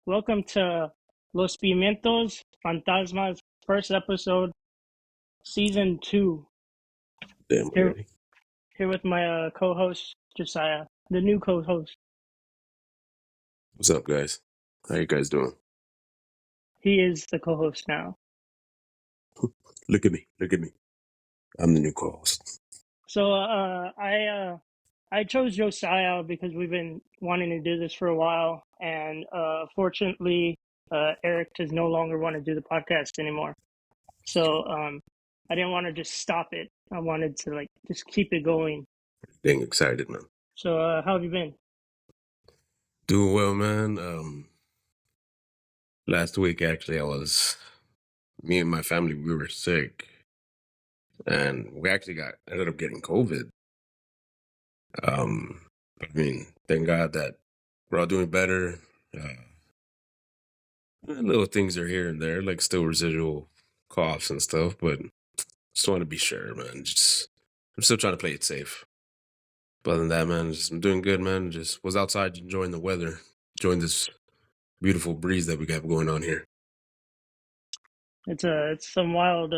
Welcome to Los Pimientos Fantasmas, first episode, season 2. Damn Here, already. here with my co-host Josiah, the new co-host. What's up, guys? How you guys doing? He is the co-host now. Look at me. Look at me. I'm the new co-host. So I chose Josiah because we've been wanting to do this for a while, and fortunately, Eric does no longer want to do the podcast anymore. So I didn't want to just stop it. I wanted to just keep it going. Dang excited, man. So how have you been? Doing well, man. Last week actually, me and my family, we were sick, and we actually ended up getting COVID. Thank God that we're all doing better. Little things are here and there, like still residual coughs and stuff, but just want to be sure, man. I'm still trying to play it safe. But other than that, man, I'm doing good, man. Just was outside enjoying the weather, enjoying this beautiful breeze that we got going on here. It's some wild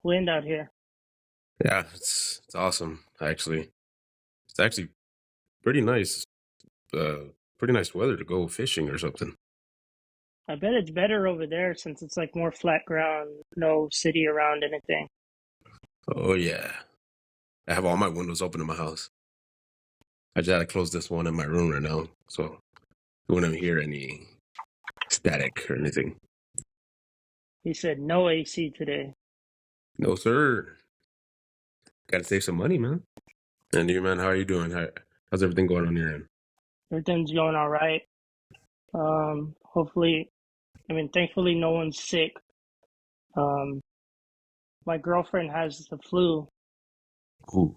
wind out here. Yeah, it's awesome. Actually, it's actually pretty nice. Pretty nice weather to go fishing or something. I bet it's better over there since it's like more flat ground, no city around anything. Oh yeah, I have all my windows open in my house. I just had to close this one in my room right now, so you wouldn't hear any static or anything. He said no AC today. No sir. Got to save some money, man. And you, man, how are you doing? How's everything going on your end? Everything's going all right. Hopefully, thankfully no one's sick. My girlfriend has the flu. Ooh.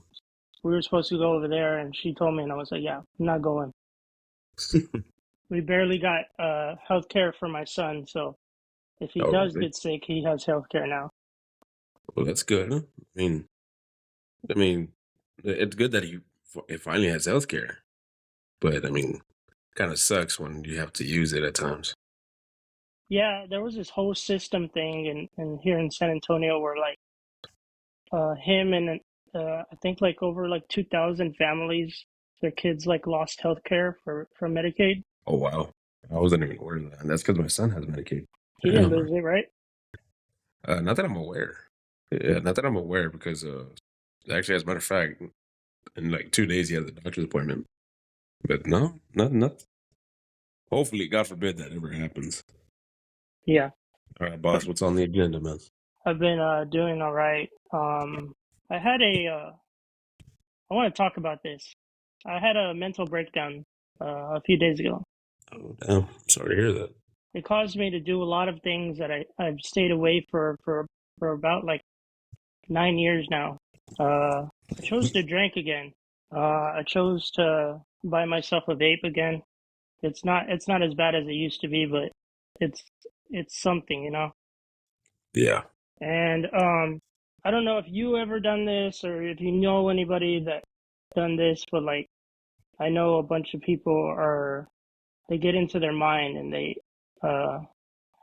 We were supposed to go over there, and she told me, and I was like, yeah, I'm not going. We barely got health care for my son, so if he Oh, does really? get sick, he has health care now. Well, that's good. Huh? I mean, it's good that it finally has healthcare, but kind of sucks when you have to use it at times. Yeah, there was this whole system thing and here in San Antonio where like him and I think like over like 2,000 families, their kids like lost health care for Medicaid. Oh wow, I wasn't even aware of that. And that's because my son has Medicaid. He didn't Damn. lose it, right? Not that I'm aware. Yeah, not that I'm aware because actually, as a matter of fact, in like 2 days he has a doctor's appointment. But no, not. Hopefully, God forbid that ever happens. Yeah. All right, boss, what's on the agenda, man? I've been doing all right. I had I want to talk about this. I had a mental breakdown a few days ago. Oh damn, sorry to hear that. It caused me to do a lot of things that I've stayed away for about like 9 years now. I chose to drink again. I chose to buy myself a vape again. It's not as bad as it used to be, but it's it's something, you know. Yeah. And I don't know if you ever done this or if you know anybody that done this, but like I know a bunch of people they get into their mind and they uh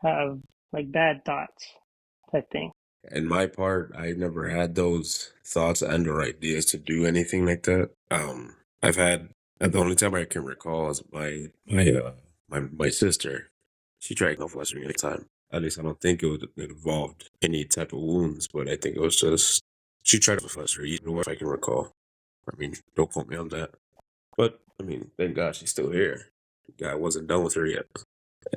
have like bad thoughts type thing. In my part, I never had those thoughts and or ideas to do anything like that. I've had the only time I can recall is my sister. She tried no flushing at the time. At least I don't think it involved any type of wounds, but I think it was just she tried to flush her. Either way, if I can recall. Don't quote me on that. But thank God she's still here. God wasn't done with her yet.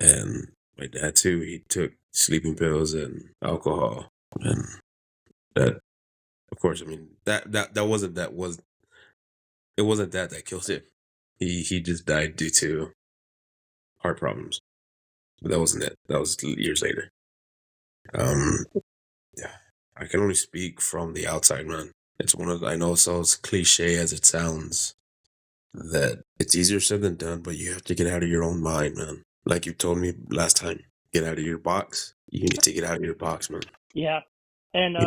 And my dad too. He took sleeping pills and alcohol, and that, of course, that wasn't that was it wasn't that killed him. He just died due to heart problems. But that wasn't it. That was years later. Um, yeah, I can only speak from the outside, man. It's I know it's so cliche as it sounds, that it's easier said than done, but you have to get out of your own mind, man. Like you told me last time, get out of your box. You need to get out of your box, man. Yeah. And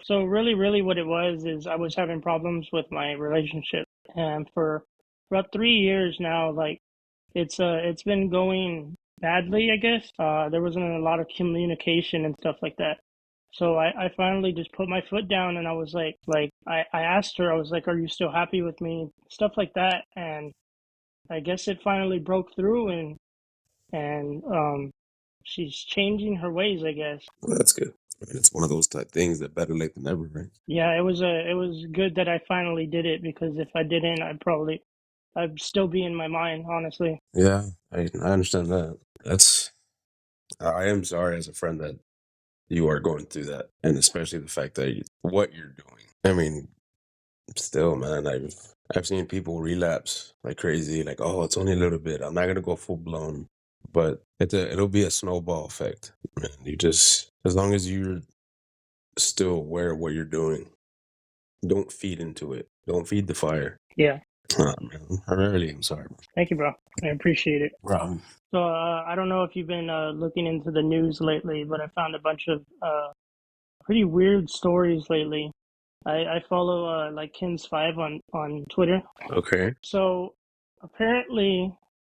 so really what it was is I was having problems with my relationship, and for about 3 years now, like it's been going badly, I guess. There wasn't a lot of communication and stuff like that. So I finally just put my foot down and I was I asked her, I was like, are you still happy with me? Stuff like that. And I guess it finally broke through and she's changing her ways, I guess. Well, that's good. It's one of those type things that better late than never, right? Yeah, it was good that I finally did it because if I didn't, I'd still be in my mind, honestly. Yeah, I understand that. I am sorry as a friend that you are going through that, and especially the fact that what you're doing. I mean, still, man, I've seen people relapse like crazy. Like, oh, it's only a little bit. I'm not gonna go full blown, but it'll be a snowball effect. Man, you just as long as you're still aware of what you're doing, don't feed into it. Don't feed the fire. Yeah, Man, I really am sorry. thank you, bro. I appreciate it. Problem. So I don't know if you've been looking into the news lately, but I found a bunch of pretty weird stories lately. I follow like Kins5 on Twitter. Okay. So apparently,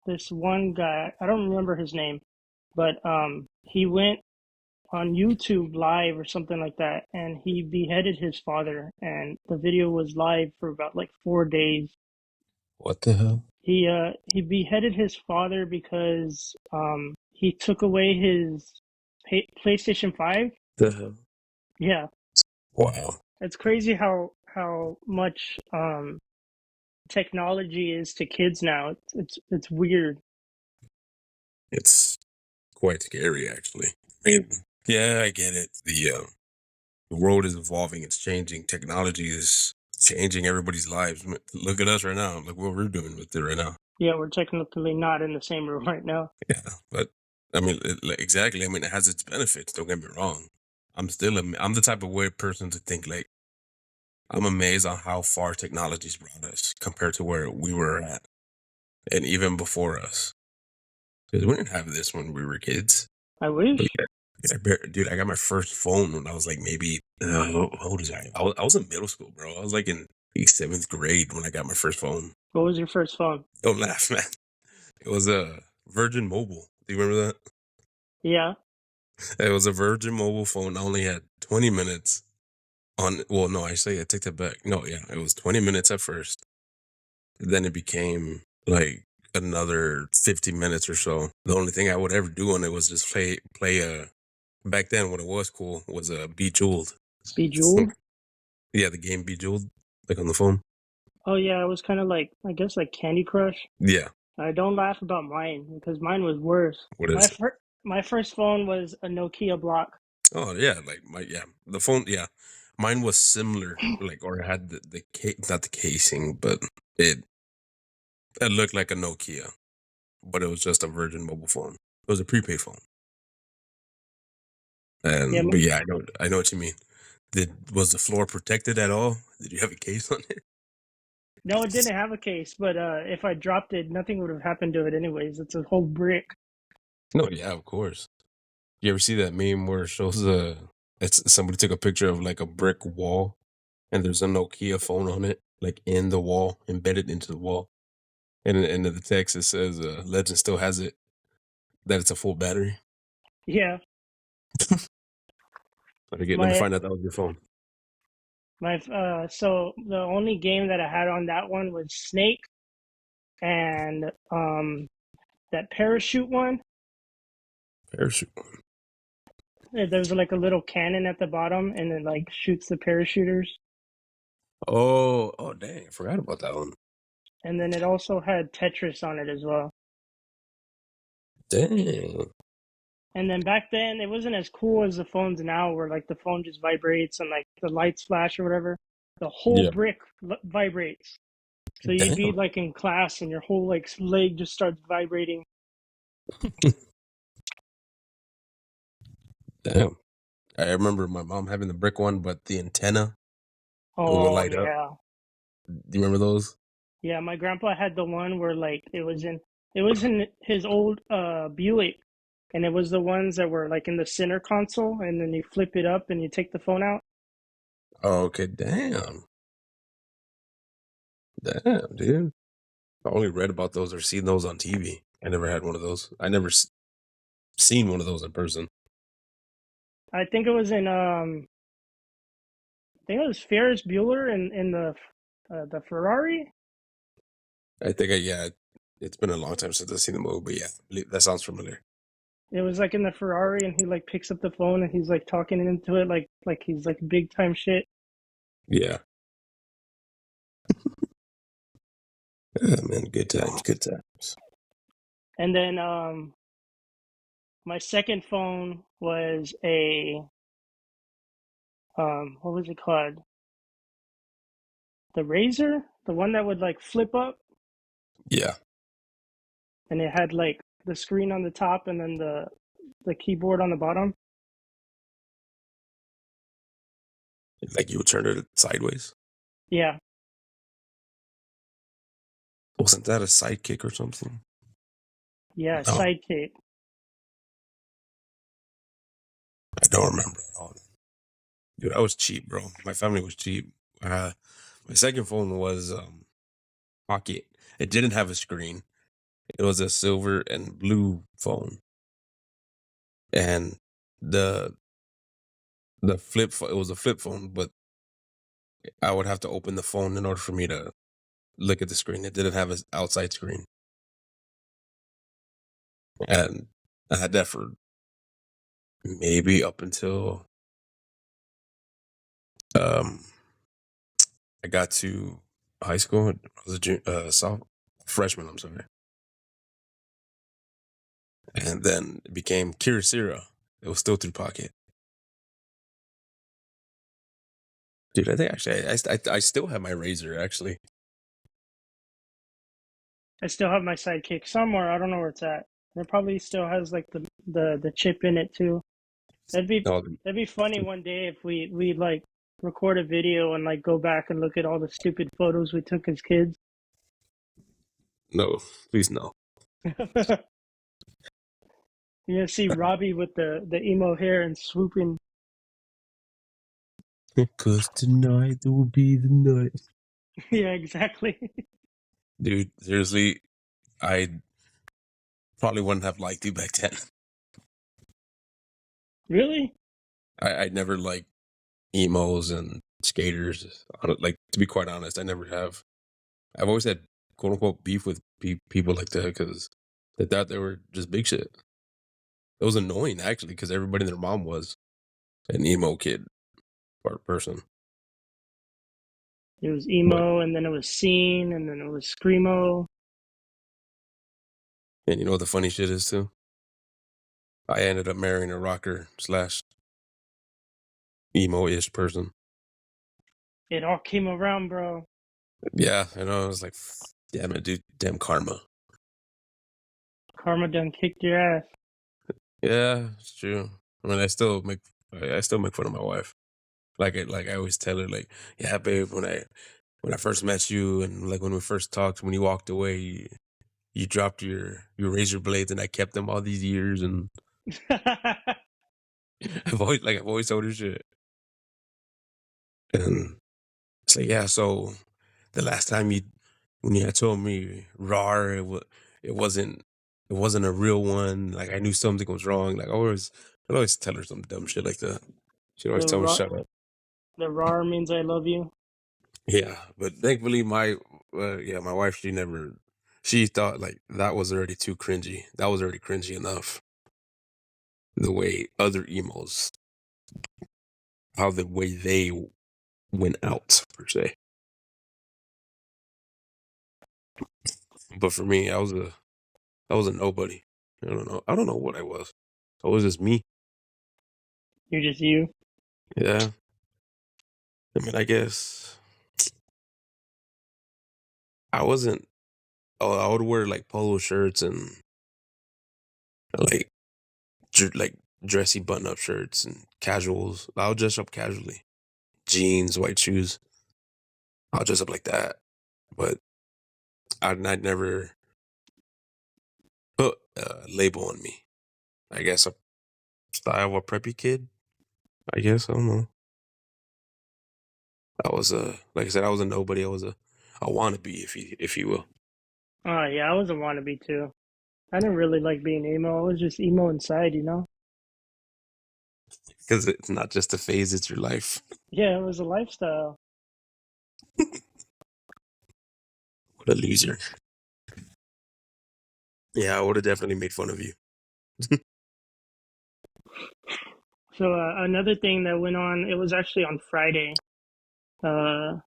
this one guy, I don't remember his name, but he went on YouTube live or something like that, and he beheaded his father, and the video was live for about like 4 days. What the hell? He beheaded his father because he took away his PlayStation 5. The hell? Yeah, Wow. it's crazy how much technology is to kids now. It's weird. It's quite scary, actually. I mean, yeah, I get it. The world is evolving. It's changing. Technology is changing everybody's lives. Look at us right now. Look what we're doing with it right now. Yeah, we're technically not in the same room right now. Yeah, but I mean, exactly. I mean, it has its benefits. Don't get me wrong. I'm the type of weird person to think like I'm amazed on how far technology's brought us compared to where we were at, and even before us. Because we didn't have this when we were kids. I wish. Dude, I got my first phone when I was like maybe how old is I was in middle school, bro. I was like in like 7th grade when I got my first phone. What was your first phone? Don't laugh, man. It was a Virgin Mobile. Do you remember that? Yeah. It was a Virgin Mobile phone. I only had 20 minutes on. Well, no, I take that back. No, yeah, it was 20 minutes at first. Then it became like another 50 minutes or so. The only thing I would ever do on it was just play. Back then, what it was cool was Bejeweled. Bejeweled? Yeah, the game Bejeweled, like on the phone. Oh yeah, it was kind of like, I guess, like Candy Crush. Yeah. Don't laugh about mine because mine was worse. What is? My first phone was a Nokia block. Oh yeah, like the phone. Yeah, mine was similar. Like, or it had not the casing, but it looked like a Nokia, but it was just a Virgin Mobile phone. It was a prepaid phone. And Yeah, but yeah, I know what you mean. Was the floor protected at all? Did you have a case on it? no, it didn't have a case, but if I dropped it, nothing would have happened to it anyways. It's a whole brick. No, yeah, of course. You ever see that meme where it shows it's somebody took a picture of like a brick wall, and there's a Nokia phone on it, like in the wall, embedded into the wall, and in the text it says, "Legend still has it that it's a full battery." Yeah. Let me find out that was your phone. So the only game that I had on that one was Snake and that parachute one. Parachute. There's like a little cannon at the bottom and it like shoots the parachuters. Oh, dang! I forgot about that one. And then it also had Tetris on it as well. Dang. And then back then, it wasn't as cool as the phones now, where like the phone just vibrates and like the lights flash or whatever. The whole Yeah. brick vibrates. So you'd be Damn. like in class and your whole like leg just starts vibrating. Damn. I remember my mom having the brick one, but the antenna would Oh light up. yeah, Do you remember those? yeah. My grandpa had the one where like it was in his old Buick, and it was the ones that were like in the center console, and then you flip it up and you take the phone out. Oh, okay. Damn, dude. I only read about those or seen those on TV. I never had one of those. seen one of those in person. I think it was in I think it was Ferris Bueller in the Ferrari. I think, yeah, it's been a long time since I've seen the movie, but yeah, that sounds familiar. It was like in the Ferrari, and he like picks up the phone and he's like talking into it like he's like big time shit. Yeah. Yeah, man, good times, good times. And then my second phone was a what was it called? The Razor, the one that would like flip up, Yeah, and it had like the screen on the top and then the keyboard on the bottom. like you would turn it sideways. Yeah, Wasn't that a sidekick or something? yeah, No, Sidekick. I don't remember at all. Dude, I was cheap, bro. My family was cheap. My second phone was Pocket. It didn't have a screen. It was a silver and blue phone, and the it was a flip phone, but I would have to open the phone in order for me to look at the screen. It didn't have an outside screen, and I had that for maybe up until um I got to high school. I was freshman. I'm sorry, and then it became Kyocera. It was still through Pocket. Dude, I think actually I still have my Razor actually. I still have my Sidekick somewhere. I don't know where it's at. It probably still has like the chip in it too. That'd be No, that'd be funny one day if we like record a video and like go back and look at all the stupid photos we took as kids. no, please no. You see Robbie with the emo hair and swooping. Cause tonight will be the night. Yeah, exactly. Dude, seriously, I probably wouldn't have liked you back then. Really? I never liked emos and skaters. Like, to be quite honest, I never have. I've always had quote unquote beef with people like that because they thought they were just big shit. It was annoying actually because everybody and their mom was an emo kid or person. It was But emo, and then it was scene, and then it was screamo. and you know what the funny shit is too? I ended up marrying a rocker slash emo ish person. It all came around, bro. Yeah, I know. I was like, damn it, dude, damn karma. Karma done kicked your ass. Yeah, it's true. I mean, I still make fun of my wife. Like I always tell her, like, yeah, babe, when I first met you and like when we first talked, when you walked away, you dropped your razor blades, and I kept them all these years, and I've always told her shit. And it's like, yeah, so the last time when you had told me RAR, it wasn't it wasn't a real one. Like I knew something was wrong. Like I'd always tell her some dumb shit like that. She'd always the tell me ra- shut up. the RAR means I love you. Yeah, but thankfully my wife, she thought like that was already too cringy. That was already cringy enough. The way other emos, how the way they went out per se. But for me, I was a nobody. I don't know. I don't know what I was. I was just me. You're just you. Yeah. I mean, I guess I wasn't. Oh, I would wear like polo shirts and like like dressy button-up shirts and casuals. I'll dress up casually. Jeans, white shoes. I'll dress up like that. But I'd never put a label on me. I guess a style of a preppy kid. I guess I don't know. I was like I said, I was a nobody. I was a wannabe, if you will. Oh yeah, I was a wannabe too. I didn't really like being emo. I was just emo inside, you know? Because it's not just a phase; it's your life. Yeah, it was a lifestyle. What a loser! Yeah, I would have definitely made fun of you. So another thing that went on, it was actually on Friday. Uh,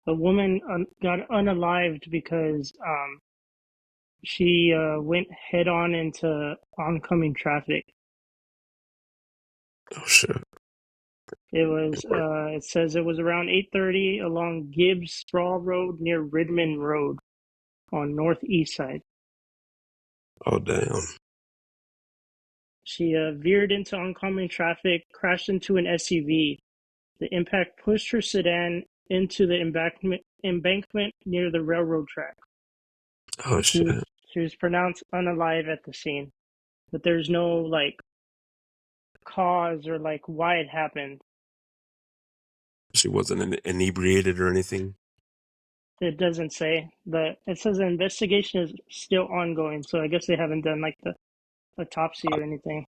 a woman got unalived because she went head on into oncoming traffic. Oh shit! It was it says it was around 8:30 along Gibbs Sprawl Road near Ridman Road on northeast side. Oh damn! She veered into oncoming traffic, crashed into an SUV. The impact pushed her sedan into the embankment near the railroad track. Oh She shit! she was pronounced unalive at the scene, but there's no like cause or like why it happened. She wasn't inebriated or anything. It doesn't say, but it says the investigation is still ongoing. So I guess they haven't done like the autopsy or anything.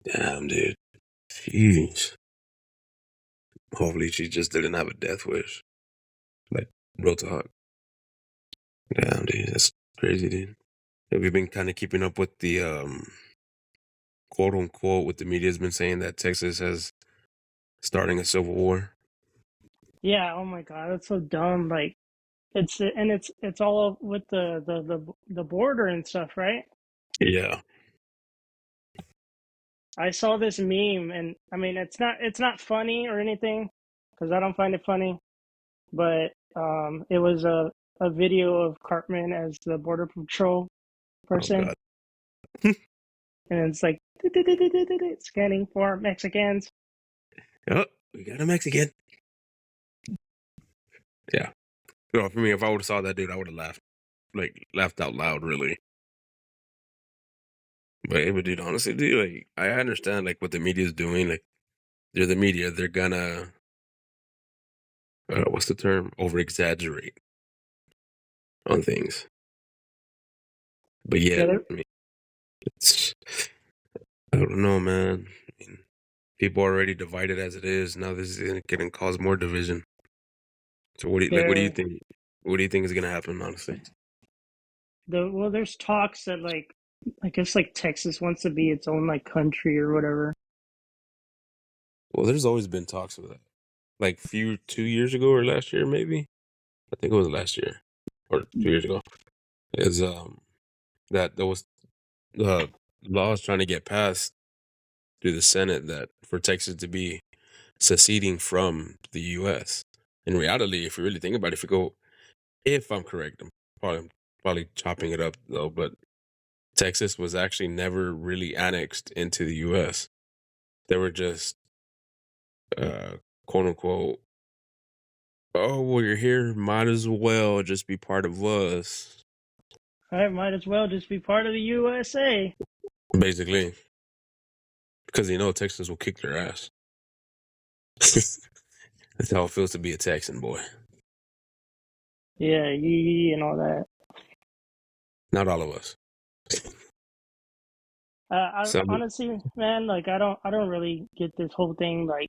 Damn, dude. Jeez. Hopefully, she just didn't have a death wish. Like real talk. Damn, dude, that's crazy, dude. Have you been kind of keeping up with the quote unquote what the media's been saying that Texas has starting a civil war? Yeah. Oh my God, that's so dumb. Like it's all with the border and stuff, right? Yeah. I saw this meme, and I mean, it's not funny or anything, because I don't find it funny. But it was a video of Cartman as the border patrol Oh person, god. and it's like scanning for Mexicans. Oh, we got a Mexican. Yeah. Well, for me, if I would have saw that dude, I would have laughed. Like laughed out loud, really. But dude, honestly, dude, like I understand like what the media's doing. Like they're the media. They're gonna what's the term? Over exaggerate on things. But Yeah, yet, I mean, it's I don't know, man. I mean, people are already divided as it is. Now this is going to cause more division. So what do you like? What do you they're think? What do you think is going to happen? Honestly, well, there's talks that like I guess like Texas wants to be its own like country or whatever. well, there's always been talks of that. Like 2 years ago or last year, maybe. I think it was last year or 2 years ago. Is that there was laws trying to get passed through the Senate that for Texas to be seceding from the U.S. In reality, if you really think about it, if I'm correct, I'm probably chopping it up though, but Texas was actually never really annexed into the U.S. They were just uh, quote unquote, oh well, you're here, might as well just be part of us, I might as well just be part of the USA. basically, because Texas will kick their ass. That's how it feels to be a Texan boy. Yeah, yee and all that. Not all of us. I Some, honestly, man, like I don't really get this whole thing. Like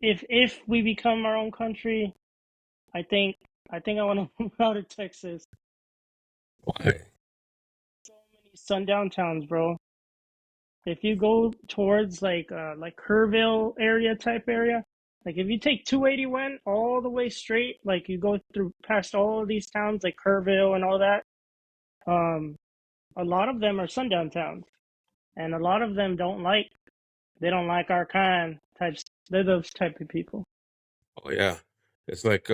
if we become our own country, I think I want to move out of Texas. why? So many sundown towns, bro. If you go towards like Kerrville area type area, like if you take 281 all the way straight, like you go through past all of these towns like Kerrville and all that, um, a lot of them are sundown towns, and a lot of them they don't like our kind types. They're those type of people. Oh yeah, it's like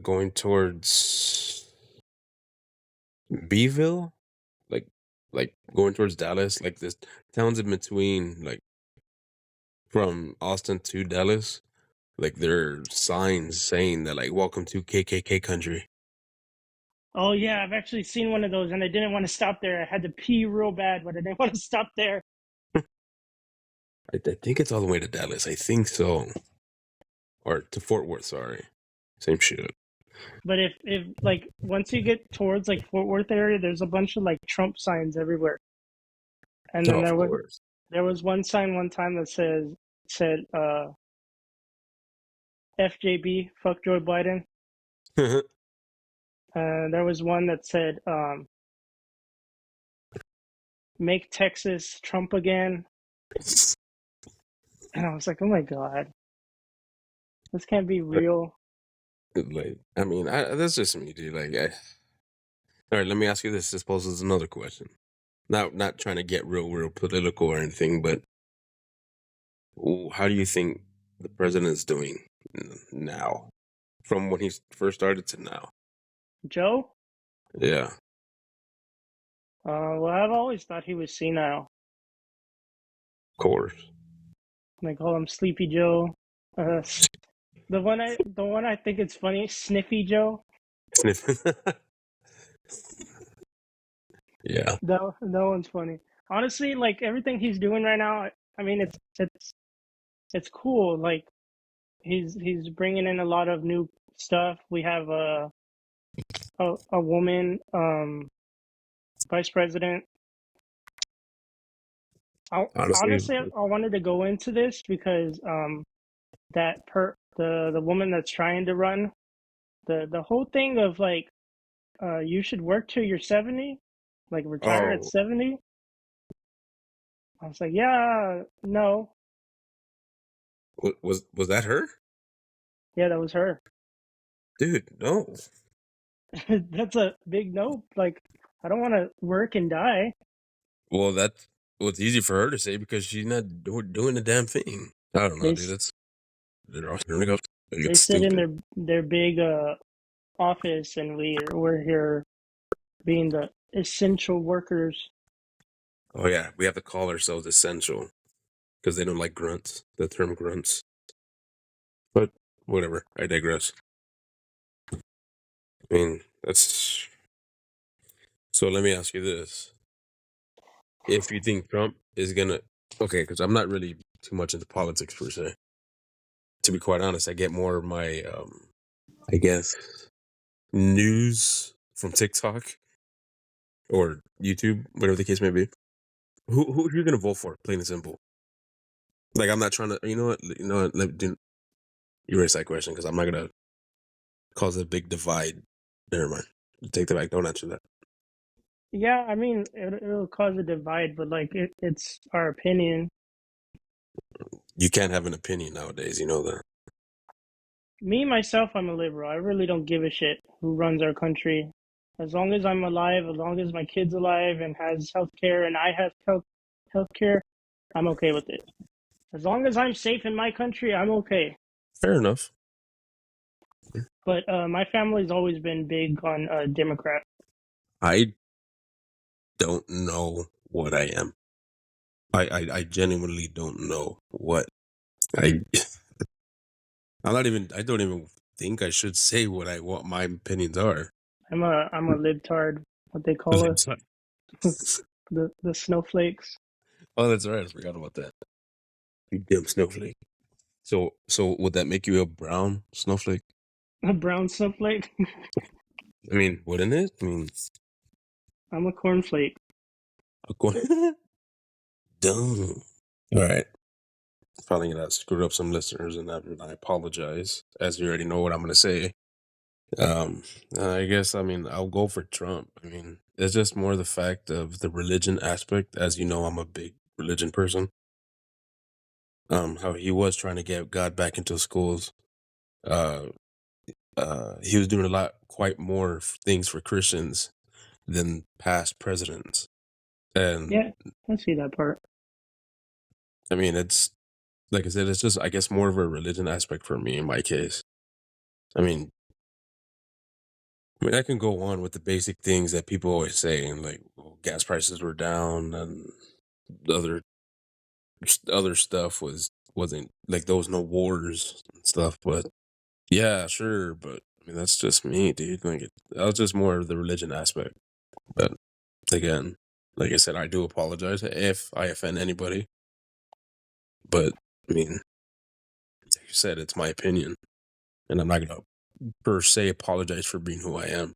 going towards Beeville, like going towards Dallas, like this towns in between, like from Austin to Dallas, like there are signs saying that like welcome to KKK country. Oh yeah, I've actually seen one of those, and I didn't want to stop there. I had to pee real bad, but I didn't want to stop there. I think it's all the way to Dallas. I think so, or to Fort Worth. Sorry, same shit. But if like once you get towards like Fort Worth area, there's a bunch of like Trump signs everywhere. And Oh, then of course. there was one sign one time that said FJB, fuck Joe Biden. There was one that said make Texas Trump again. And I was like, oh my God, this can't be But, real. like, I mean, that's just me, dude. Like, all right, let me ask you this. This poses another question. Not trying to get real political or anything, but how do you think the president's doing now, from when he first started to now? Joe? Yeah, Well, I've always thought he was senile. of course. They call him Sleepy Joe. Uh, the one I think it's funny, Sniffy Joe. Yeah. That one's funny. Honestly, like everything he's doing right now, I mean, it's cool. Like he's bringing in a lot of new stuff. We have a woman vice president. Honestly, Honestly, I wanted to go into this because the woman that's trying to run the whole thing of like you should work till you're 70, like retire at oh, 70. I was like, yeah, no, was that her? yeah, that was her. Dude, no. That's a big no. Like, I don't want to work and die. Well, that's well, it's easy for her to say because she's not doing the damn thing. I don't know, They dude. They're all turning up. they It's sit in stupid. their big office, and we're here being the essential workers. Oh yeah, we have to call ourselves essential because they don't like grunts. The term grunts. But whatever. I digress. I mean, that's so. Let me ask you this: if you think Trump is gonna, okay, because I'm not really too much into politics per se. To be quite honest, I get more of my, I guess, news from TikTok or YouTube, whatever the case may be. Who are you gonna vote for? Plain and simple. Like I'm not trying to. You know what? Let me do erase that question because I'm not gonna cause a big divide. Never mind. Take that back. Don't answer that. Yeah, I mean, it'll cause a divide, but like it's our opinion. You can't have an opinion nowadays. You know that. Me myself, I'm a liberal. I really don't give a shit who runs our country. As long as I'm alive, as long as my kid's alive and has health care and I have health care, I'm okay with it. As long as I'm safe in my country, I'm okay. Fair enough. But my family's always been big on Democrat. I don't know what I am. I genuinely don't know what I. I'm not even. I don't even think I should say what my opinions are. I'm a libtard, what they call us, the snowflakes. Oh, that's right. I forgot about that. You damn snowflake. So would that make you a brown snowflake? A brown snowflake. I mean, wouldn't it? I mean, I'm a cornflake. dumb. All right. Probably gonna screw up some listeners, and I apologize, as you already know what I'm gonna say. Um, I guess I mean I'll go for Trump. I mean, it's just more the fact of the religion aspect. As you know, I'm a big religion person. How he was trying to get God back into schools. Uh, he was doing a lot, quite more things for Christians than past presidents. And Yeah, I see that part. I mean, it's like I said, it's just I guess more of a religion aspect for me in my case. I mean, I can go on with the basic things that people always say, and like well, gas prices were down, and other other stuff wasn't like there was no wars and stuff. But yeah, sure. But I mean, that's just me, dude. Like that was just more of the religion aspect. But again, like I said, I do apologize if I offend anybody. But I mean, like you said, it's my opinion, and I'm not gonna per se apologize for being who I am.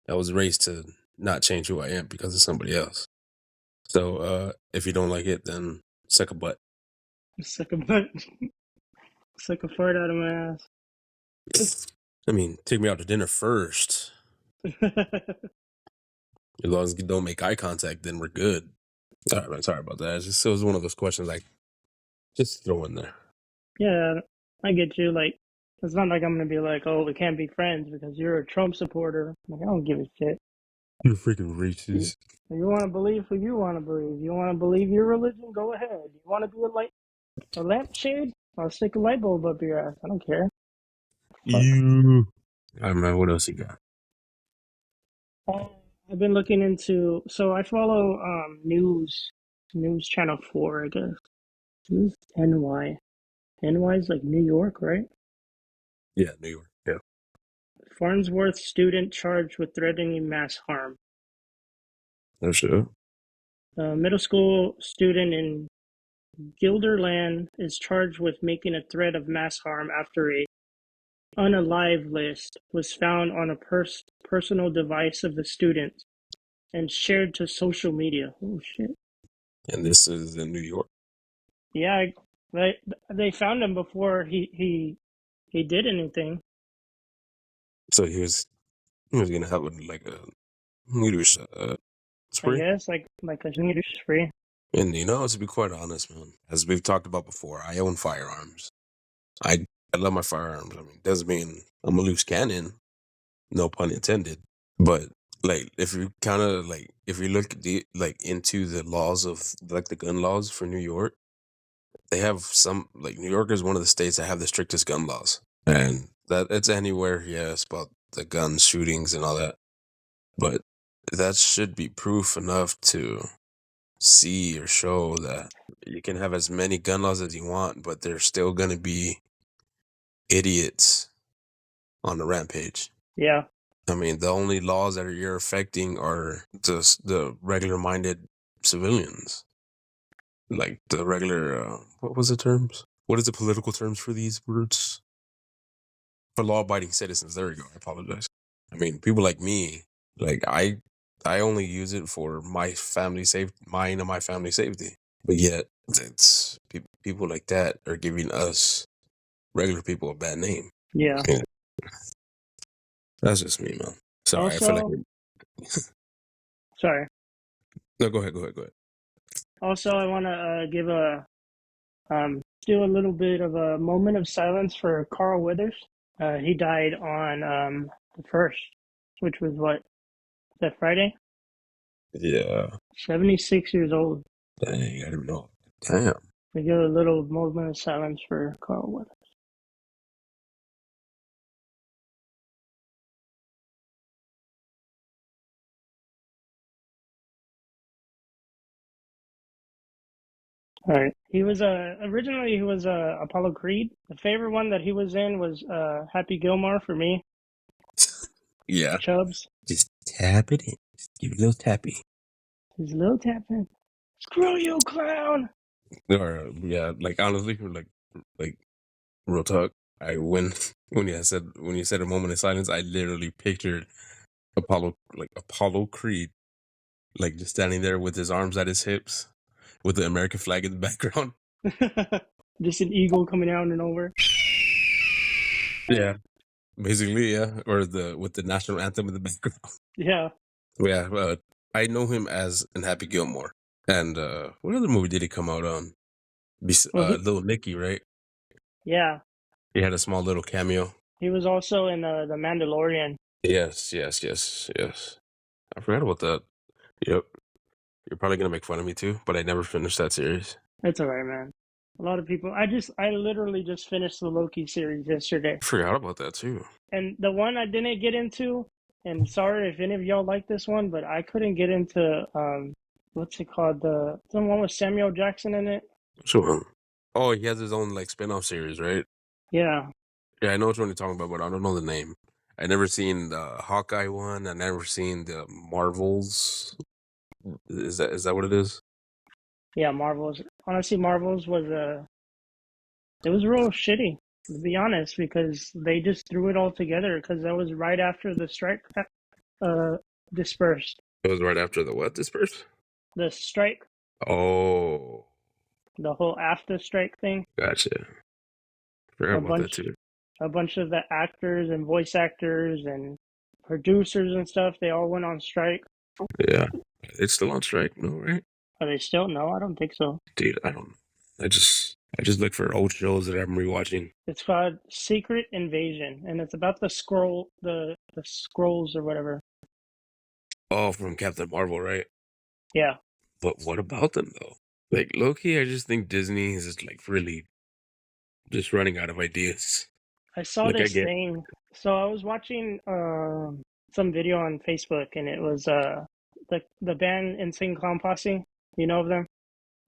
I was raised to not change who I am because of somebody else. So if you don't like it, then suck a butt. Suck a butt. Suck a fart out of my ass. I mean, take me out to dinner first. As long as you don't make eye contact, then we're good. All right, man. Sorry about that. It was one of those questions I just throw in there. Yeah, I get you. Like, it's not like I'm gonna be like, oh, we can't be friends because you're a Trump supporter. Like, I don't give a shit. You're freaking racist. You want to believe who you want to believe. You want to believe your religion? Go ahead. You want to be a lampshade? I'll stick a light bulb up your ass. I don't care. Fuck. You. All right, man. What else you got? I've been looking into. So I follow news channel 4, I guess. News NY. NY is like New York, right? Yeah, New York. Yeah. Farnsworth student charged with threatening mass harm. No shit. A middle school student in Guilderland is charged with making a threat of mass harm after a unalive list was found on a personal device of the student and shared to social media. Oh shit! And this is in New York. Yeah, they found him before he did anything. So he was gonna have like a needles I spree. guess like a needle spree. And to be quite honest, man, as we've talked about before, I own firearms. I love my firearms. I mean, doesn't mean I'm a loose cannon, no pun intended. But like, if you kind of like, if you look into the laws of like the gun laws for New York, they have some like New York is one of the states that have the strictest gun laws, and that it's anywhere, yes, about the gun shootings and all that. But that should be proof enough to see or show that you can have as many gun laws as you want, but there's still going to be idiots on the rampage. Yeah. I mean, the only laws that you're affecting are just the regular minded civilians. Like the regular, what was the terms? What is the political terms for these words? For law abiding citizens. There we go. I apologize. I mean, people like me, like I only use it for my family mine and my family safety. But yet, it's people like that are giving us regular people a bad name. Yeah. That's just me, man. Sorry, Also, I feel like. Sorry. No, go ahead. Also, I want to do a little bit of a moment of silence for Carl Withers. He died on the 1st, which was what? That Friday? Yeah. 76 years old. Dang, I didn't know. Damn. We give a little moment of silence for Carl Withers. All right. He was originally he was Apollo Creed. The favorite one that he was in was Happy Gilmore for me. Yeah. Chubbs. Just tap it in. Just give it a little tappy. He's a little tapping. Screw you, clown. Or yeah, like honestly, like real talk. When you said a moment of silence, I literally pictured Apollo Creed, like just standing there with his arms at his hips, with the American flag in the background. Just an eagle coming out and over. Yeah, basically, yeah, or with the national anthem in the background. Yeah. Yeah, I know him as in Happy Gilmore. And what other movie did he come out on? Little Nicky, right? Yeah. He had a small little cameo. He was also in The Mandalorian. Yes. I forgot about that. Yep. You're probably gonna make fun of me too, but I never finished that series. It's alright, man. A lot of people. I literally just finished the Loki series yesterday. I forgot about that too. And the one I didn't get into, and sorry if any of y'all like this one, but I couldn't get into what's it called? The one with Samuel Jackson in it. Sure. Oh, he has his own like spin-off series, right? Yeah. Yeah, I know which one you're talking about, but I don't know the name. I never seen the Hawkeye one. I never seen the Marvels. Is that what it is? Yeah, Marvels. Honestly, Marvels was it was real shitty. To be honest, because they just threw it all together because that was right after the strike uh, dispersed. It was right after the what dispersed? The strike, Oh, the whole after strike thing. gotcha. Forgot A about that bunch, too. a bunch of the actors and voice actors and producers and stuff, they all went on strike. Yeah, it's still on strike, no, right? Are they still? No, I don't think so. Dude, I don't know. I just look for old shows that I'm rewatching. It's called Secret Invasion, and it's about the scrolls or whatever. Oh, from Captain Marvel, right? Yeah, But what about them though? Like Loki, I just think Disney is just like really just running out of ideas. I saw Like I this get, thing. So I was watching some video on Facebook, and it was the band Insane Clown Posse. You know of them?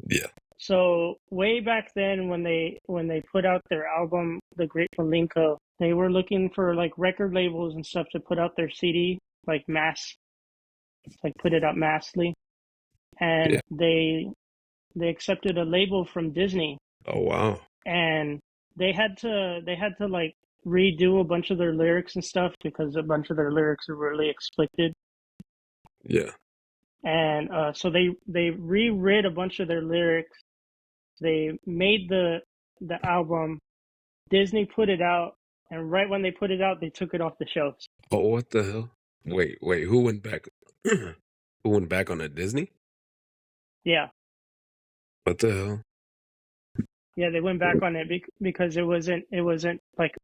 yeah, So way back then, when they put out their album, The Great Malenko, they were looking for like record labels and stuff to put out their CD, like put it out massively, and yeah. they accepted a label from Disney, Oh wow, and they had to like redo a bunch of their lyrics and stuff because a bunch of their lyrics are really explicit, yeah. and so they rewrote a bunch of their lyrics. They made the album. Disney put it out, and right when they put it out, they took it off the shelves. Oh, what the hell? Wait. Who went back? Who went back on a Disney? Yeah, What the hell? yeah, they went back on it because it wasn't like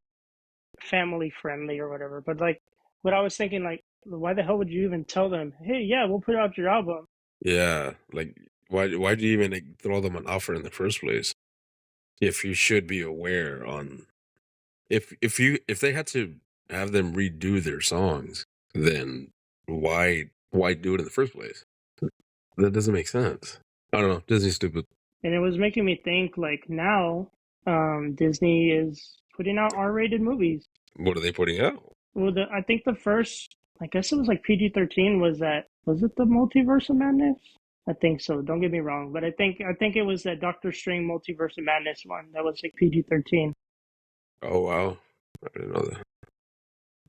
family friendly or whatever. But like, what I was thinking, like, why the hell would you even tell them, hey, yeah, we'll put out your album? Yeah, like why do you even like, throw them an offer in the first place? If you should be aware on if they had to have them redo their songs, then why do it in the first place? That doesn't make sense. I don't know. Disney's stupid. And it was making me think, like, now Disney is putting out R-rated movies. What are they putting out? Well, I think the first, I guess it was like PG-13. Was it the Multiverse of Madness? I think so. Don't get me wrong, but I think it was that Doctor Strange Multiverse of Madness one that was like PG-13. Oh wow, I didn't know that.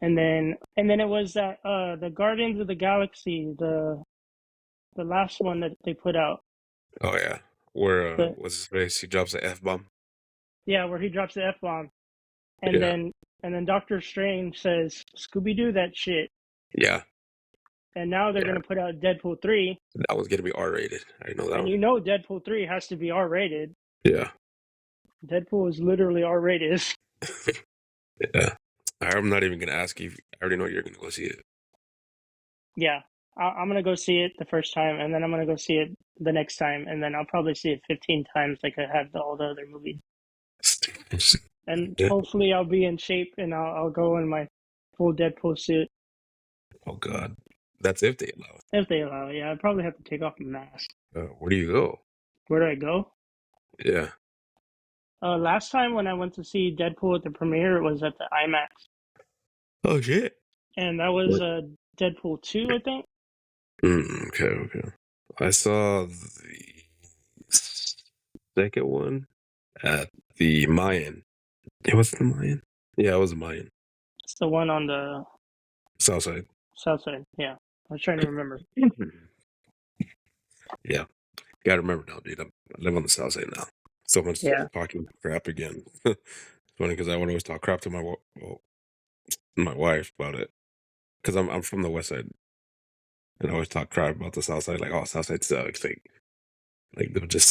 And then it was that the Guardians of the Galaxy, the last one that they put out. Oh yeah, where The what's his face? He drops the f bomb. Yeah, where he drops the F-bomb. And Yeah, then and then Doctor Strange says, Scooby Doo that shit. yeah, And now they're yeah. gonna put out Deadpool 3. That was gonna be R rated. I know that And one. you know Deadpool 3 has to be R rated. Yeah, Deadpool is literally R rated. yeah. I'm not even gonna ask you. I already know you're gonna go see it. Yeah. I'm gonna go see it the first time, and then I'm gonna go see it the next time, and then I'll probably see it 15 times like I have all the other movies. And Yeah. hopefully I'll be in shape and I'll go in my full Deadpool suit. Oh God, that's if they allow If they allow it. Yeah, I'd probably have to take off my mask. it. Where do you go? Where do I go? Yeah. Last time when I went to see Deadpool at the premiere, it was at the IMAX. Oh shit. And that was Deadpool 2, I think. Okay. I saw the second one at the Mayan. It was the Mayan. Yeah, it was the Mayan. It's the one on the Southside. south side. Yeah. I was trying to remember. Yeah, gotta remember now, dude. I live on the South Side now. Someone's Yeah. talking crap again. It's funny because I would always talk crap to my wife about it because I'm from the West Side and I always talk crap about the South Side. Like, oh, South Side sucks. Like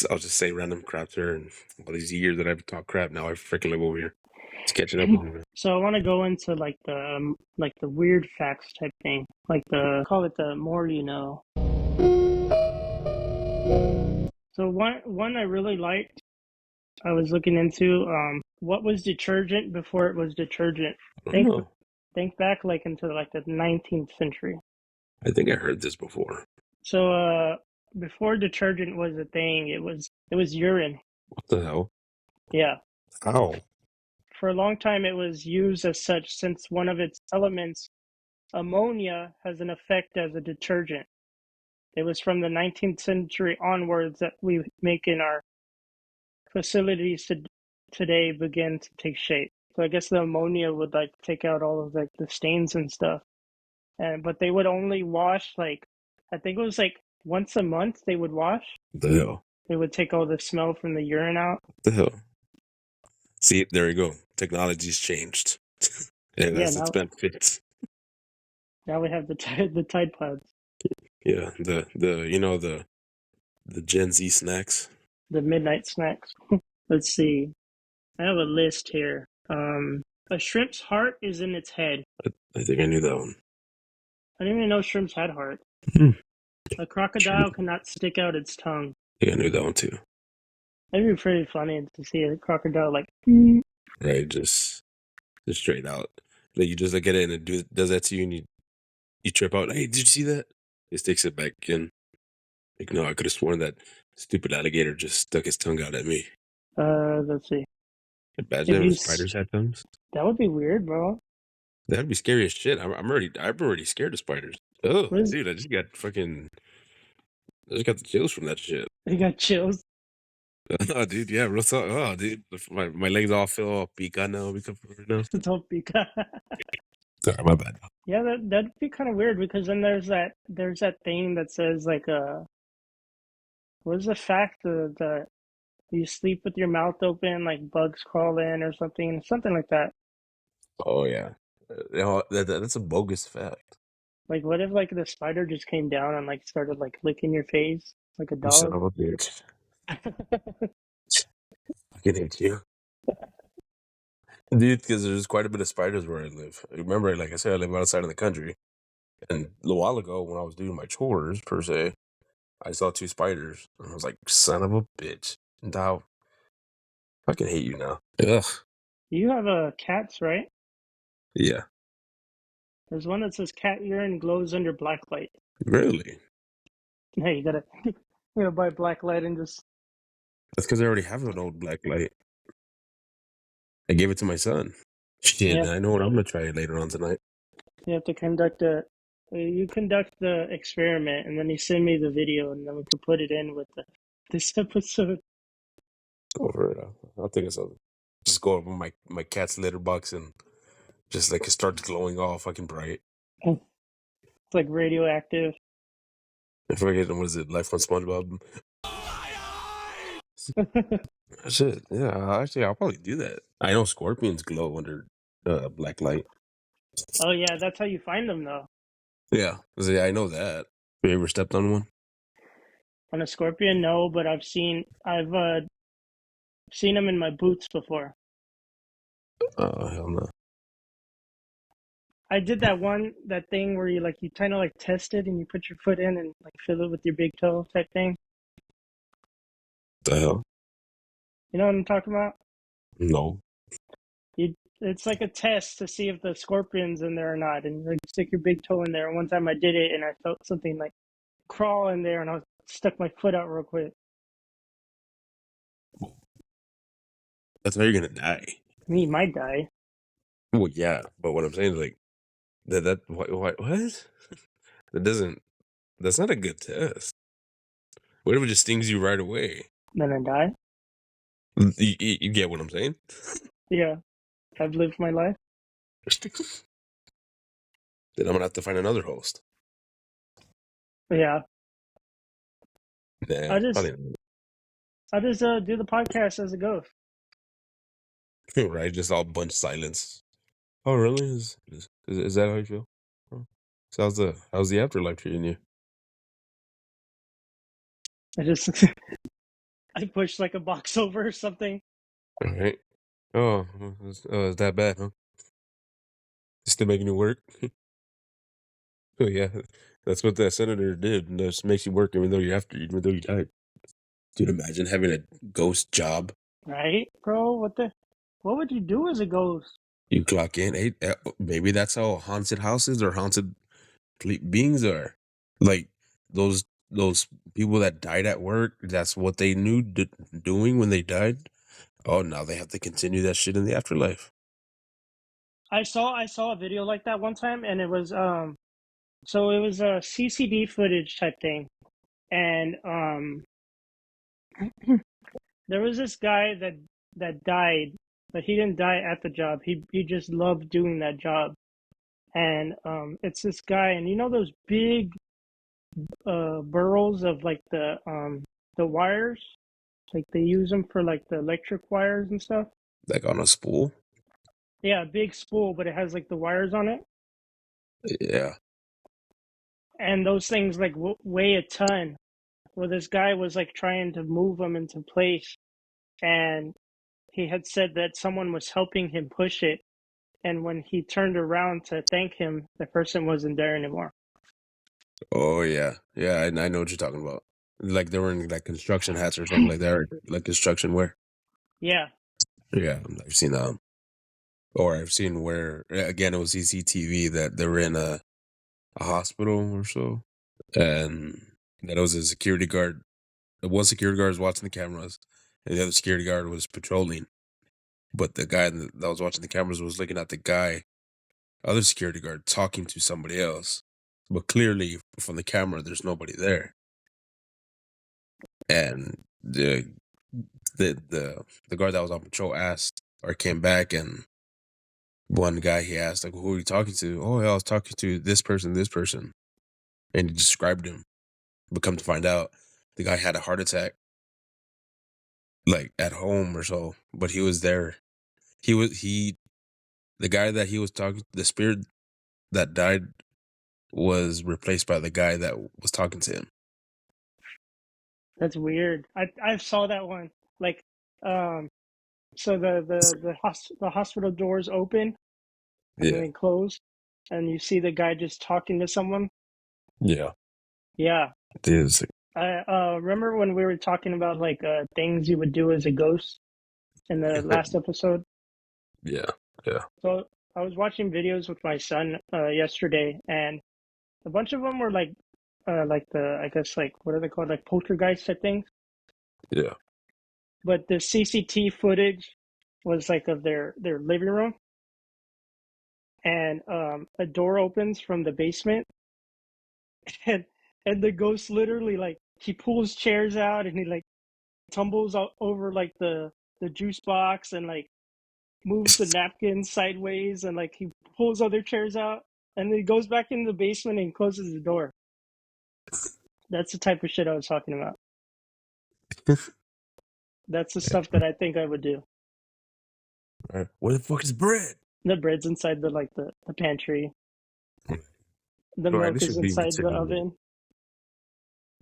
I'll just say random crap to her, and all these years that I've talked crap, now I freaking live over here. It's catching up with me, man. So I want to go into like the weird facts type thing. Like call it the more you know. So one I really liked, I was looking into what was detergent before it was detergent. I don't know. Think back like into like the 19th century. I think I heard this before. So before detergent was a thing, it was urine. What the hell? Yeah. How? For a long time it was used as such since one of its elements, ammonia, has an effect as a detergent. It was from the 19th century onwards that we make in our facilities today begin to take shape. So I guess the ammonia would like take out all of like the stains and stuff. And but they would only wash like I think it was like once a month they would wash. What the hell? They would take all the smell from the urine out. What the hell? See, there you go. Technology's changed. And Yeah, that's its now benefits. now we have the Tide Pods, Yeah, the Gen Z snacks. the midnight snacks. Let's see. I have a list here. A shrimp's heart is in its head. I think I knew that one. I didn't even know shrimps had heart. Hmm. A crocodile cannot stick out its tongue. I think I knew that one too. That'd be pretty funny to see a crocodile like. Right, just straight out. Like you just look at it and does that to you, and you trip out. Hey, did you see that? It sticks it back in. Like, no, I could have sworn that stupid alligator just stuck his tongue out at me. Let's see. Imagine If if you, the spiders had tongues. that would be weird, bro. That'd be scary as shit. I'm already scared of spiders. Oh, What is? dude, I just got the chills from that shit. You got chills. Oh, dude, yeah, real talk. Oh, dude, my legs all feel all pica now. Don't be. Sorry, my bad. Yeah, that'd be kind of weird because then there's that thing that says like what is the fact that you sleep with your mouth open like bugs crawl in or something like that. Oh yeah, that's a bogus fact. Like what if like the spider just came down and like started like licking your face like a You son dog? of a bitch. I can hate you. Dude, because there's quite a bit of spiders where I live. Remember, like I said, I live outside of the country. And a little while ago, when I was doing my chores, per se, I saw two spiders. And I was like, son of a bitch. And I fucking hate you now. Ugh. You have cats, right? Yeah. There's one that says cat urine glows under black light. Really? Hey, you gotta buy black light and just. That's because I already have an old black light. I gave it to my son. Shit, Yeah, I know what I'm going to try later on tonight. you have to you conduct the experiment and then you send me the video and then we can put it in with this episode. Go for it. I'll take a something. Just go over my cat's litter box and just like it starts glowing all fucking bright. It's like radioactive. I forget, what is it, Life on SpongeBob? Shit, yeah, actually, I'll probably do that. I know scorpions glow under black light. Oh yeah, that's how you find them though. Yeah, I know that. Have you ever stepped on one? On a scorpion, no, but I've seen them in my boots before. Oh, hell no. I did that thing where you kind of like test it and you put your foot in and like fill it with your big toe type thing. The hell? You know what I'm talking about? No. It's like a test to see if the scorpion's in there or not, and you like stick your big toe in there. And one time I did it, and I felt something like crawl in there, and I stuck my foot out real quick. That's how you're gonna die. I mean, you might die. Well, yeah, but what I'm saying is like what? That doesn't. That's not a good test. What if it just stings you right away? Then I die. You get what I'm saying? Yeah, I've lived my life. Then I'm gonna have to find another host. But yeah, Nah, I just probably I just do the podcast as it goes. not. Right? Just all bunch silence. Oh, really? Is that how you feel? Oh. So how's the afterlife treating you? I just I pushed like a box over or something. All right. Oh, is that bad, huh? Still making you work? Oh yeah, that's what that senator did. And that just makes you work even though you died. Dude, imagine having a ghost job. Right, bro? What would you do as a ghost? You clock in. Hey, maybe that's how haunted houses or haunted beings are. Like those people that died at work. That's what they knew doing when they died. Oh, now they have to continue that shit in the afterlife. I saw a video like that one time, and it was so it was a CCD footage type thing, and there was this guy that died but he didn't die at the job. He just loved doing that job. And it's this guy, and you know those big burls of like the wires, like they use them for like the electric wires and stuff. Like on a spool. Yeah, a big spool, but it has like the wires on it, Yeah. and those things like weigh a ton. Well, this guy was like trying to move them into place, and he had said that someone was helping him push it. And when he turned around to thank him, the person wasn't there anymore. Oh yeah, yeah. I know what you're talking about. Like they were in like construction hats or something like that, or like construction wear. Yeah, Yeah, I've seen that. Or I've seen where again it was CCTV that they were in a hospital or so, and that was a security guard. One security guard was watching the cameras, and the other security guard was patrolling. But the guy that was watching the cameras was looking at the guy, other security guard, talking to somebody else. But clearly, from the camera, there's nobody there. And the guard that was on patrol asked or came back, and one guy he asked like, "Who are you talking to?" "Oh, yeah, I was talking to this person," and he described him. But come to find out, the guy had a heart attack, like at home or so. But he was there. The guy that he was talking, the spirit that died, was replaced by the guy that was talking to him. that's weird. I saw that one. Like, so the hospital doors open and then Yeah, they close, and you see the guy just talking to someone. yeah, Yeah, it is. I remember when we were talking about like things you would do as a ghost in the last episode. Yeah, yeah, So I was watching videos with my son yesterday, and a bunch of them were like the, I guess, like what are they called, like poltergeist type things. yeah. But the CCT footage was like of their living room, and a door opens from the basement, and the ghost literally like he pulls chairs out and he like tumbles out over like the juice box and like moves the napkin sideways and like he pulls other chairs out and then he goes back in the basement and closes the door. That's the type of shit I was talking about. That's the stuff that I think I would do. Right. Where the fuck is bread? The bread's inside the pantry. The Bro, milk this is should be inside the considered. oven.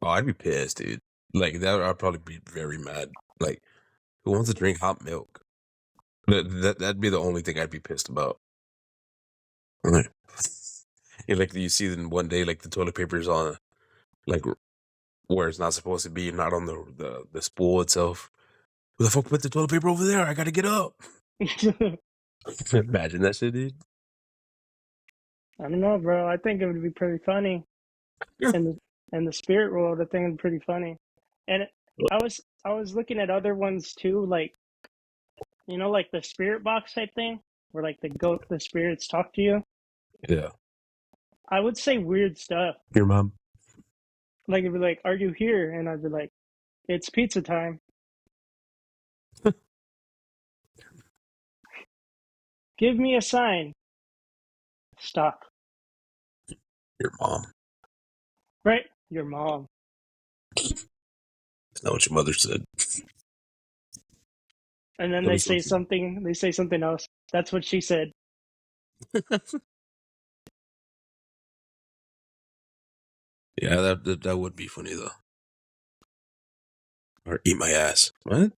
Oh, I'd be pissed, dude. Like that, I'd probably be very mad. Like, who wants to drink hot milk? That'd be the only thing I'd be pissed about. Like, like you see then one day, like the toilet paper's on, like where it's not supposed to be, not on the spool itself. Who the fuck put the toilet paper over there? I gotta get up. Imagine that shit, dude. I don't know, bro. I think it would be pretty funny. In the spirit world, I think it'd be pretty funny. And I was looking at other ones too, like like the spirit box type thing, where like the spirits talk to you. Yeah. I would say weird stuff. Your mom. Like it'd be like, "Are you here?" And I'd be like, "It's pizza time. Give me a sign." Stop. Your mom. Right? Your mom. That's not what your mother said. And then That they was say something. something. They say something else. That's what she said. Yeah, that would be funny though. Or eat my ass. What?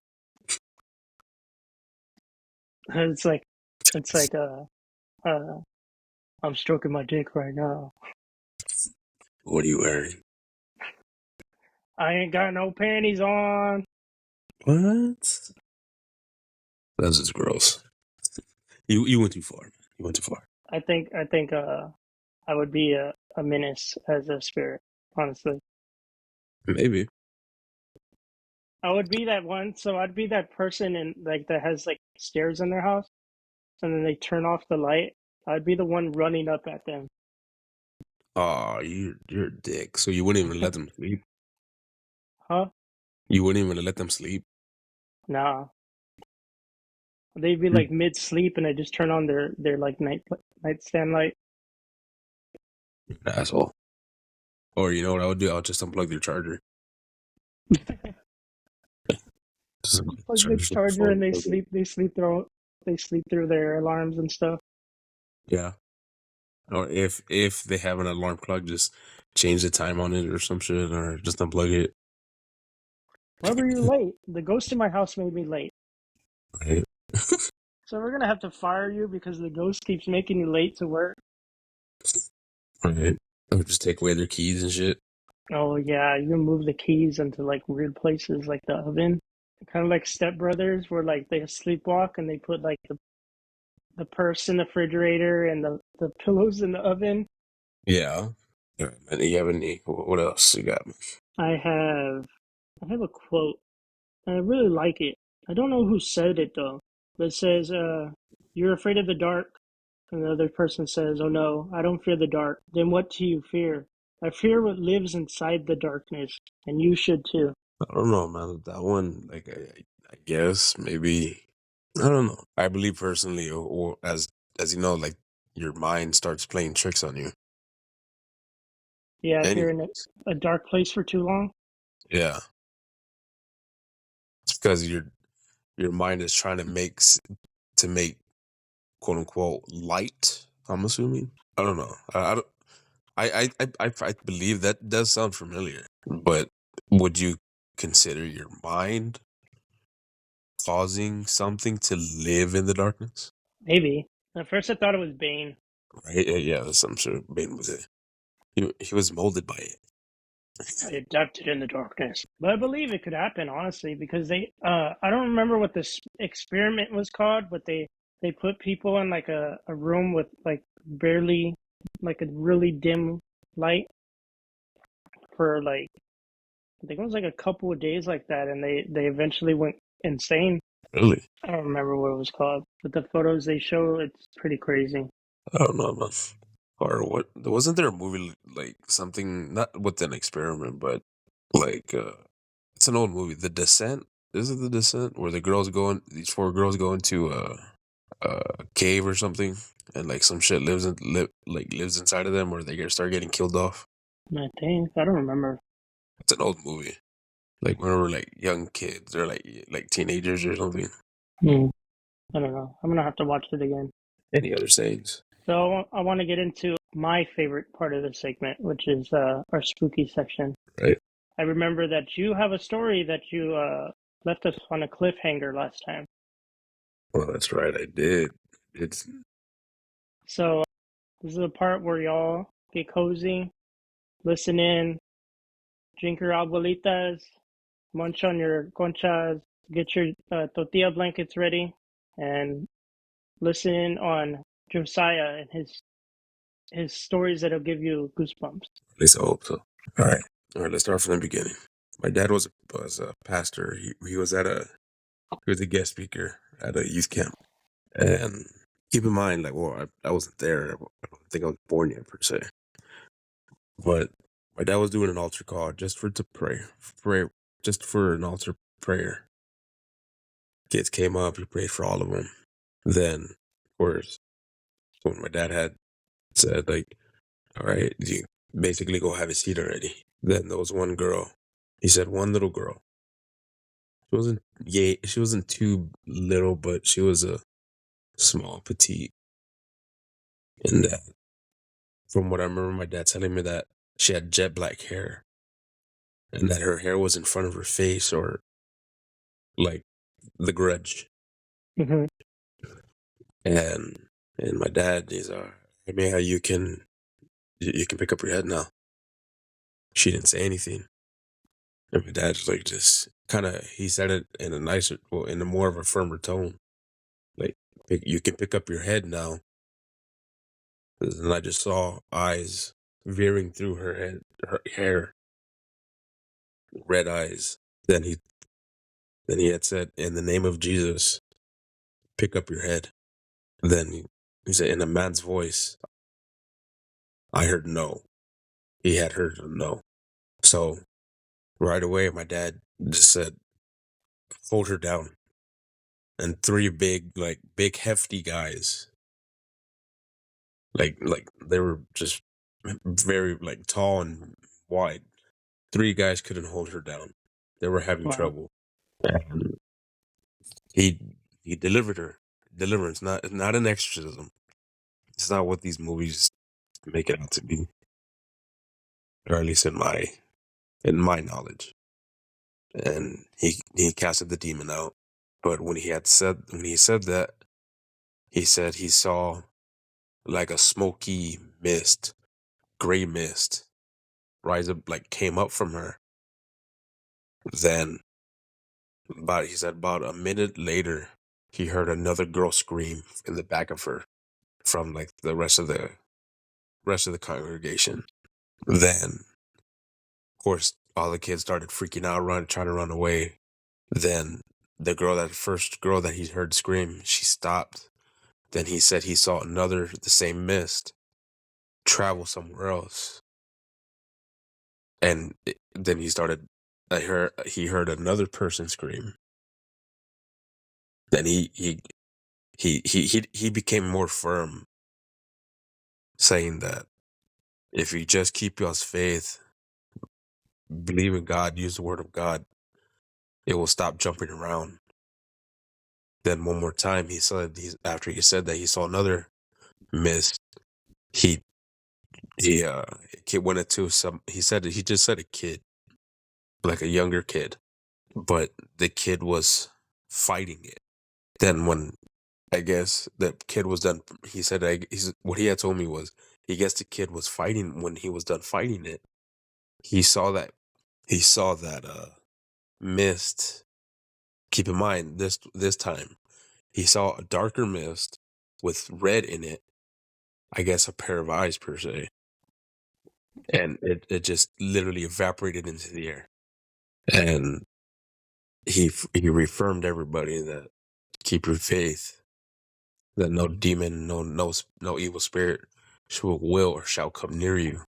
And it's like I'm stroking my dick right now. What are you wearing? I ain't got no panties on. What? That's just gross. You went too far. You went too far. I think I would be a menace as a spirit, honestly. Maybe. I would be that one, so I'd be that person in like that has like stairs in their house and then they turn off the light. I'd be the one running up at them. Oh, you're a dick. So you wouldn't even let them sleep. Huh? You wouldn't even let them sleep. Nah. They'd be like mid sleep, and I just turn on their like nightstand light. Asshole. Or you know what I would do? I'll just unplug their charger. Just Plug the charge the charger, and phone. they sleep. They sleep through their alarms and stuff. Yeah. Or if they have an alarm clock, just change the time on it or some shit, or just unplug it. Why were you late? The ghost in my house made me late. Right. So we're gonna have to fire you because the ghost keeps making you late to work. Right. Or just take away their keys and shit. Oh yeah, you can move the keys into like weird places, like the oven. Kind of like Step Brothers, where like they sleepwalk and they put like the purse in the refrigerator and the pillows in the oven. Yeah. Yeah. And you have any? What else you got? I have a quote. I really like it. I don't know who said it though. But it says, "You're afraid of the dark." And the other person says, "Oh no, I don't fear the dark. Then what do you fear?" "I fear what lives inside the darkness, and you should too." I don't know, man. That one, like, I guess maybe I don't know. I believe personally, or as you know, like your mind starts playing tricks on you. Yeah, if you're in Anyways, a dark place for too long. yeah, it's because your mind is trying to make quote unquote light. I'm assuming. I don't know. I don't. I believe that does sound familiar, but would you consider your mind causing something to live in the darkness? Maybe. At first I thought it was Bane. Right? Yeah, that's I'm sure Bane was it. He was molded by it. I adapted in the darkness. But I believe it could happen, honestly, because I don't remember what this experiment was called, but they put people in like a room with like barely, like a really dim light for like, I think it was like a couple of days like that, and they eventually went insane. Really? I don't remember what it was called, but the photos they show, it's pretty crazy. I don't know, man. Or what? Wasn't there a movie like something not with an experiment, but like it's an old movie, The Descent. Is it The Descent where these four girls go into a cave or something, and like some shit lives inside of them, or start getting killed off. I don't remember. It's an old movie, like when we were like young kids or like teenagers or something. Hmm. I don't know. I'm gonna have to watch it again. Any other sayings? So I want to get into my favorite part of the segment, which is our spooky section. Right. I remember that you have a story that you left us on a cliffhanger last time. Well, that's right. I did. It's So this is the part where y'all get cozy, listen in, drink your abuelitas, munch on your conchas, get your tortilla blankets ready, and listen in on Josiah and his stories that'll give you goosebumps. At least I hope so. All right. All right. Let's start from the beginning. My dad was a pastor. He was a guest speaker at a youth camp. And keep in mind, like, well, I wasn't there. I don't think I was born yet per se. But my dad was doing an altar call just to pray, just for an altar prayer. Kids came up. He prayed for all of them. Then, of course, when my dad had said, like, all right, you basically go have a seat already. Then there was one girl. He said one little girl. She wasn't too little, but she was a small, petite. And that, from what I remember, my dad telling me that she had jet black hair, and that her hair was in front of her face, or like The Grudge. Mm-hmm. And my dad, he's I mean, how you can pick up your head now. She didn't say anything, and my dad was like, just kind of, he said it in a nicer, well, in a more of a firmer tone, like, you can pick up your head now. And I just saw eyes veering through her hair, red eyes. Then he had said, "In the name of Jesus, pick up your head." Then he said, in a man's voice, I heard no. He had heard a no. So right away, my dad just said, "Hold her down." and three big hefty guys. Like they were just very like tall and wide. Three guys couldn't hold her down. They were having Wow. trouble. And he he delivered her. Deliverance, not an exorcism. It's not what these movies make it out to be. Or at least in my knowledge. And he casted the demon out. But when he said that, he said he saw like a smoky mist, gray mist, rise up, like came up from her. Then, he said about a minute later, he heard another girl scream in the back of her from like the rest of the congregation. Then, of course, all the kids started freaking out, trying to run away. Then the first girl that he heard scream, she stopped. Then he said he saw the same mist, travel somewhere else. And then he heard another person scream. Then he became more firm, saying that if you just keep your faith, believe in God, use the word of God, it will stop jumping around. Then one more time, after he said that he saw another mist, he kid went into some. He said he just said a kid, like a younger kid, but the kid was fighting it. Then when I guess the kid was done, he said what he had told me was he guessed the kid was fighting when he was done fighting it. He saw that mist. Keep in mind this time he saw a darker mist with red in it. I guess a pair of eyes per se, and it just literally evaporated into the air. And he reaffirmed everybody that keep your faith, that no demon, no evil spirit will or shall come near you.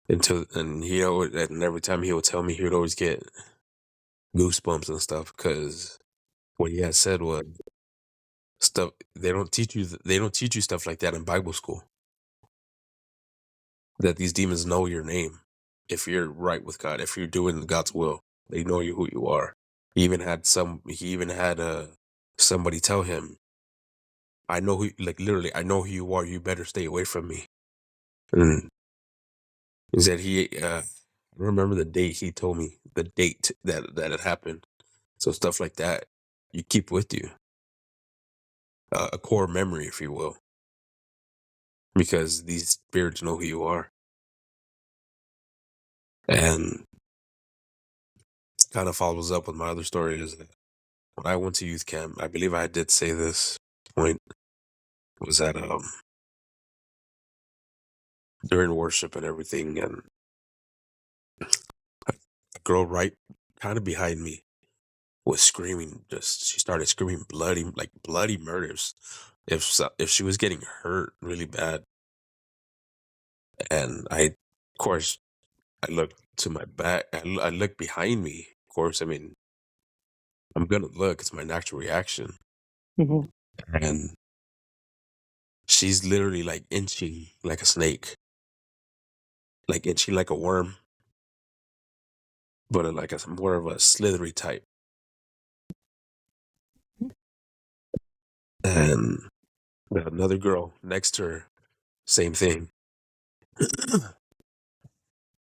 And every time he would tell me, he would always get goosebumps and stuff, because what he had said was stuff they don't teach you stuff like that in Bible school. That these demons know your name if you're right with God, if you're doing God's will, they know who you are. He even had somebody tell him, I know literally, I know who you are, you better stay away from me. And he said I remember the date he told me, the date that it happened. So stuff like that, you keep with you. A core memory, if you will. Because these spirits know who you are. And kind of follows up with my other story is that when I went to youth camp, I believe I did say this point, was that during worship and everything, and a girl right kind of behind me was screaming. She started screaming bloody murders. If she was getting hurt really bad, and of course, I looked to my back. I looked behind me. Of course, I mean, I'm gonna look. It's my natural reaction. Mm-hmm. And she's literally like inching like a snake, like inching like a worm, but like more of a slithery type. And another girl next to her, same thing.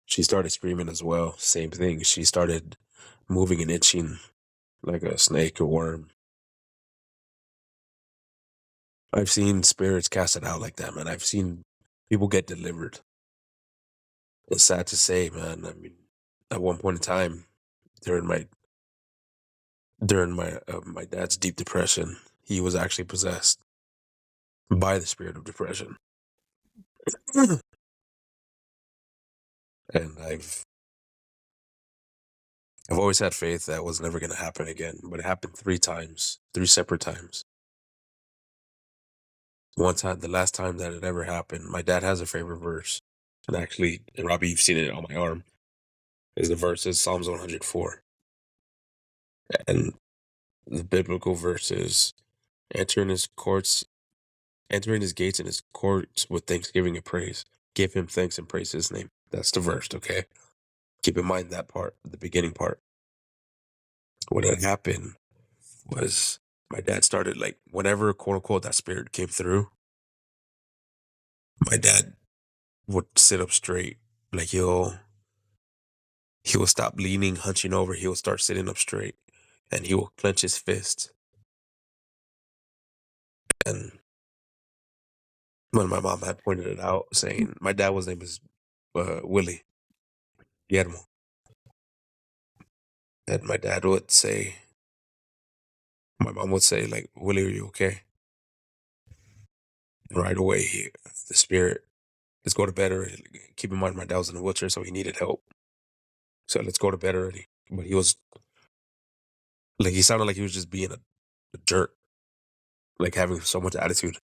She started screaming as well. Same thing. She started moving and itching like a snake or worm. I've seen spirits casted out like that, man. I've seen people get delivered. It's sad to say, man. I mean, at one point in time, during my my dad's deep depression, he was actually possessed by the spirit of depression. And I've always had faith that was never going to happen again, but it happened 3 separate times. One time, the last time that it ever happened, my dad has a favorite verse, and actually, and Robbie, you've seen it on my arm, is the verse is Psalms 104. And the biblical verse is entering his courts, entering his gates and his courts with thanksgiving and praise. Give him thanks and praise his name. That's the verse, okay? Keep in mind that part, the beginning part. What had happened was my dad started, like, whenever, quote unquote, that spirit came through, my dad would sit up straight. Like, he will stop leaning, hunching over. He will start sitting up straight, and he will clench his fist. And when my mom had pointed it out, saying my dad was name is Willie Guillermo, and my dad would say, my mom would say, like, Willie, are you okay? And right away, the spirit, let's go to bed already. Keep in mind, my dad was in a wheelchair, so he needed help. So let's go to bed already. But he was like, he sounded like he was just being a jerk, like having so much attitude.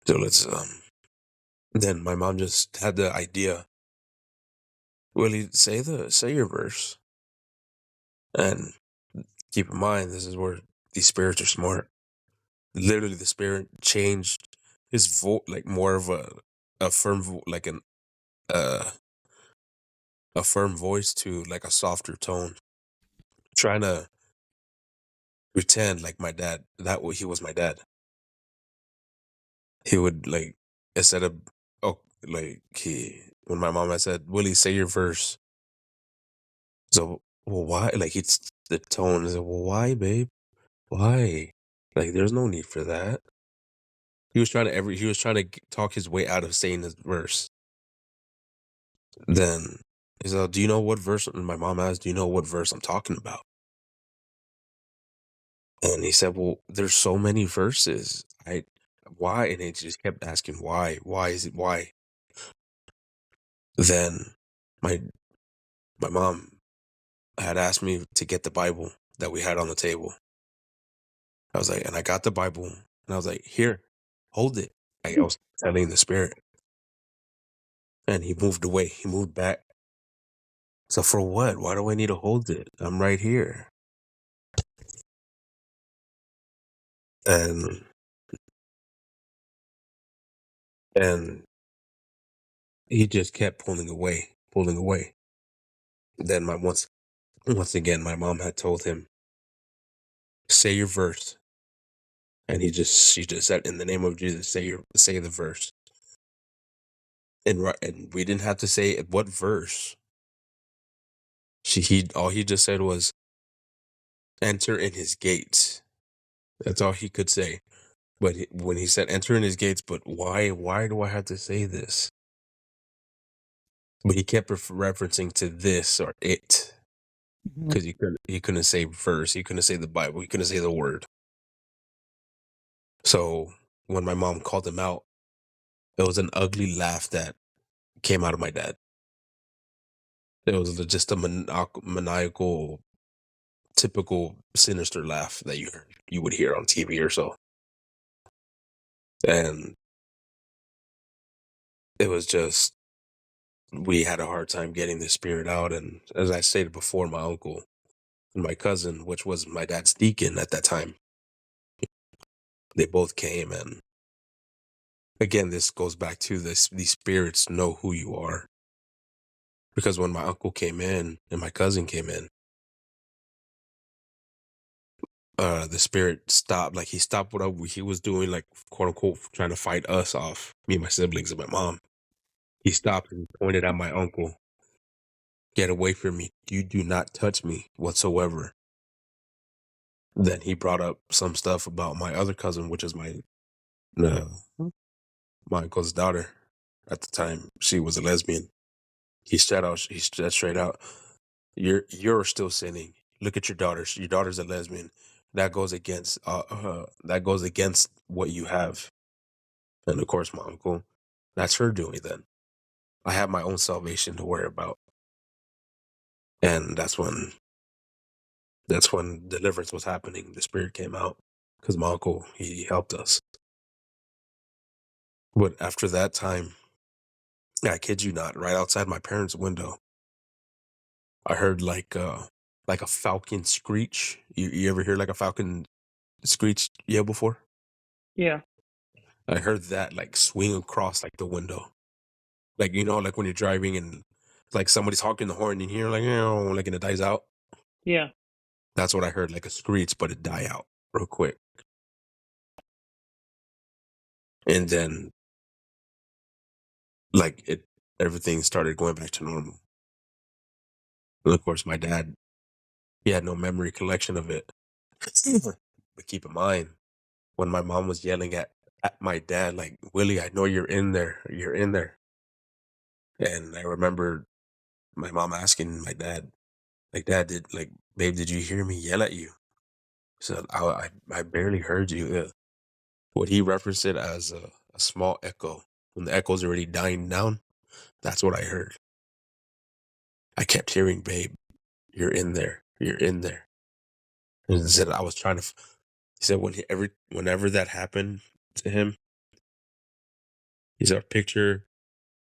So then my mom just had the idea, Willie, say your verse. And keep in mind, this is where these spirits are smart. Literally, the spirit changed his voice, like more of a firm, like uh, a firm voice to like a softer tone, trying to pretend like my dad, he was my dad. He would like, instead of, oh, like when my mom had said, Willie, say your verse. So, well, why? Like, it's the tone is, well, why, babe? Why? Like, there's no need for that. He was trying to talk his way out of saying his verse. Then he said, do you know what verse? And my mom asked, do you know what verse I'm talking about? And he said, well, there's so many verses. Why? And he just kept asking, why? Why is it why? Then my mom had asked me to get the Bible that we had on the table. I was like, and I got the Bible, and I was like, here, hold it. I was telling the spirit. And he moved away. He moved back. So for what? Why do I need to hold it? I'm right here. And and he just kept pulling away, pulling away. Then once again, my mom had told him, say your verse. And she just said, in the name of Jesus, say the verse. And we didn't have to say what verse. All he just said was, enter in his gates. That's all he could say. But when he said enter in his gates, but why do I have to say this? But he kept referencing to this or it, because he couldn't say verse, he couldn't say the Bible, he couldn't say the word. So when my mom called him out, it was an ugly laugh that came out of my dad. It was just a maniacal, typical sinister laugh that you would hear on TV or so. And it was just, we had a hard time getting the spirit out. And as I stated before, my uncle and my cousin, which was my dad's deacon at that time, they both came. And again, this goes back to this: these spirits know who you are. Because when my uncle came in and my cousin came in, the spirit stopped. Like, he stopped what he was doing, like, quote unquote, trying to fight us off, me and my siblings and my mom. He stopped and pointed at my uncle. Get away from me. You do not touch me whatsoever. Then he brought up some stuff about my other cousin, which is my uncle's daughter. At the time, she was a lesbian. He said straight out, you're still sinning. Look at your daughter. Your daughter's a lesbian. That goes against what you have. And of course, my uncle, that's her doing. Then I have my own salvation to worry about. And that's when deliverance was happening. The spirit came out because my uncle, he helped us. But after that time, I kid you not, right outside my parents' window, I heard like like a falcon screech. You ever hear like a falcon screech yell before? Yeah. I heard that like swing across like the window. Like, like when you're driving and like somebody's honking the horn and you hear like, like and it dies out. Yeah. That's what I heard, like a screech, but it die out real quick. And then like everything started going back to normal. And of course my dad, he had no memory collection of it. But keep in mind, when my mom was yelling at my dad, like, Willie, I know you're in there. You're in there. And I remember my mom asking my dad, like, Dad, babe, did you hear me yell at you? So I barely heard you. What he referenced it as a small echo. When the echo's already dying down, that's what I heard. I kept hearing, babe, you're in there. You're in there. And he said I was trying to. He said whenever that happened to him, he said, picture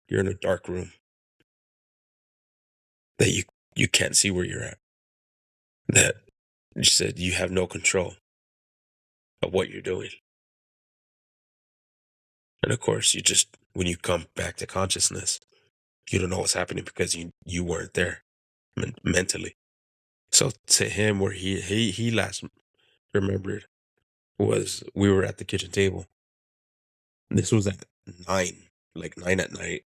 you're in a dark room that you can't see where you're at. That you said you have no control of what you're doing. And of course, when you come back to consciousness, you don't know what's happening because you weren't there mentally. So to him, where he last remembered was we were at the kitchen table. This was at 9, like 9 at night.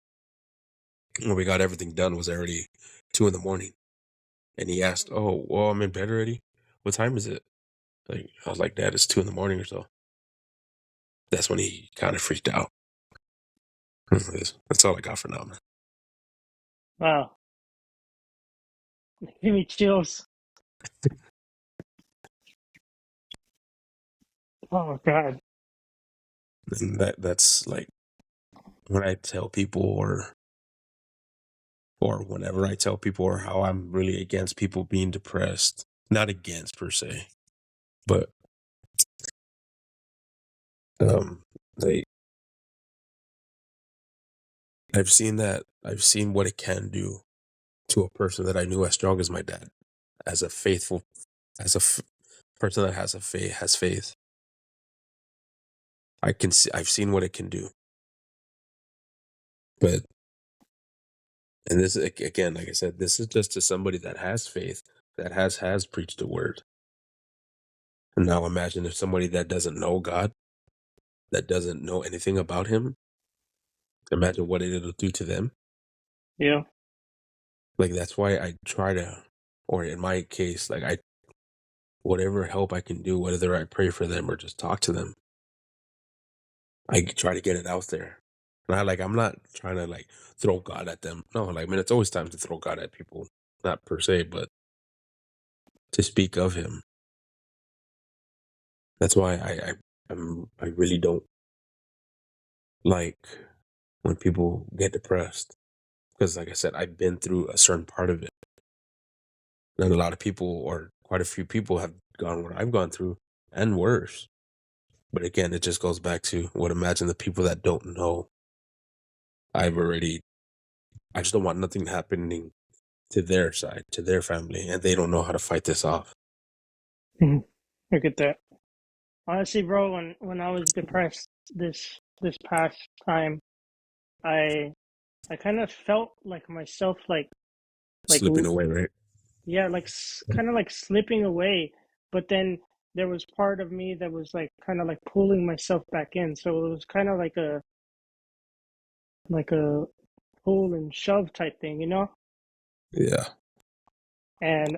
When we got everything done, was already 2 in the morning. And he asked, "Oh, well, I'm in bed already. What time is it?" Like I was like, "Dad, it's 2 in the morning or so." That's when he kind of freaked out. That's all I got for now, man. Wow. Give me chills. Oh God. And that's like when I tell people or whenever I tell people or how I'm really against people being depressed. Not against per se, but they I've seen what it can do to a person that I knew as strong as my dad, as a faithful, as person that has faith. I've seen what it can do. But and this again, like I said, this is just to somebody that has faith, that has preached the word. And now imagine if somebody that doesn't know God, that doesn't know anything about him, imagine what it'll do to them. Yeah. Like that's why I try to, or in my case, whatever help I can do, whether I pray for them or just talk to them, I try to get it out there. And I'm not trying to throw God at them. No, it's always time to throw God at people, not per se, but to speak of him. That's why I really don't like when people get depressed, because like I said, I've been through a certain part of it, and a lot of people, or quite a few people, have gone what I've gone through and worse. But again, it just goes back to imagine the people that don't know. I just don't want nothing happening to their side, to their family, and they don't know how to fight this off. Look at that. Honestly, bro, when I was depressed this past time, I kind of felt like myself, like Slipping away, right? yeah, like kind of like slipping away. But then there was part of me that was like kind of like pulling myself back in. So it was kind of like a pull and shove type thing, you know? Yeah. And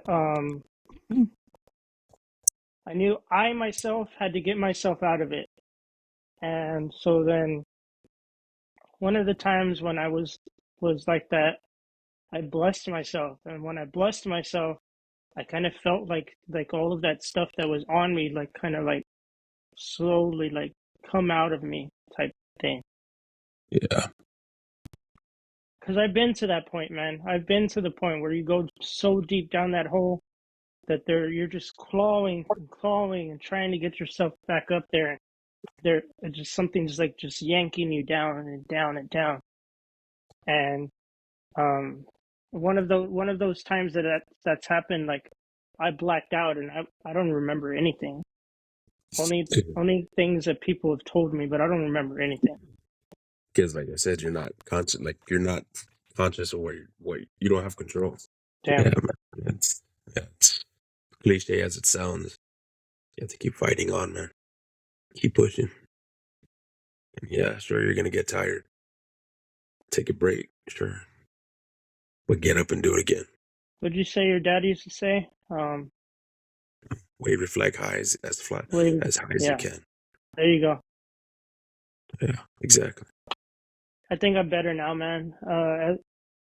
I knew I myself had to get myself out of it. And so then one of the times when I was like that, I blessed myself. And when I blessed myself, I kind of felt like all of that stuff that was on me, like kind of like slowly like come out of me type thing. Yeah. Because I've been to that point, man. I've been to the point where you go so deep down that hole that you're just clawing and clawing and trying to get yourself back up there. There, just something's like just yanking you down and down and down. And one of those times that's happened, like I blacked out and I don't remember anything. Only things that people have told me, but I don't remember anything. Because, like I said, you're not conscious. Like you're not conscious of what you don't have control. Damn. Yeah, man. It's cliche as it sounds. You have to keep fighting on, man. Keep pushing. And yeah, sure, you're gonna get tired. Take a break, sure, but get up and do it again. What'd you say your dad used to say? Wave your flag high as high as you Yeah, can. there you go. Yeah, exactly. I think I'm better now, man.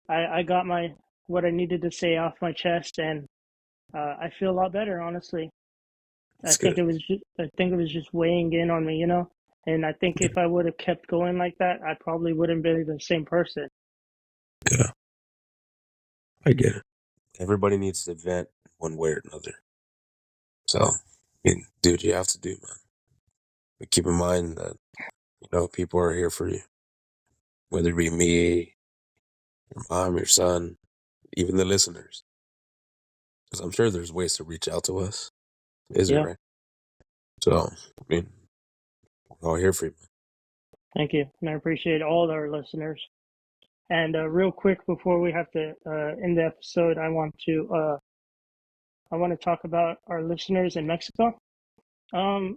I got what I needed to say off my chest, and I feel a lot better, honestly. That's good. I think it was just weighing in on me, you know. And I think if I would have kept going like that, I probably wouldn't be the same person. Yeah, I get it. Everybody needs to vent one way or another. So, I mean, do what you have to do, man. But keep in mind that, people are here for you. Whether it be me, your mom, your son, even the listeners. Because I'm sure there's ways to reach out to us. Is it Yeah, right? So, I mean, we're all here for you. thank you, and I appreciate all our listeners. And real quick before we have to end the episode, I want to talk about our listeners in Mexico.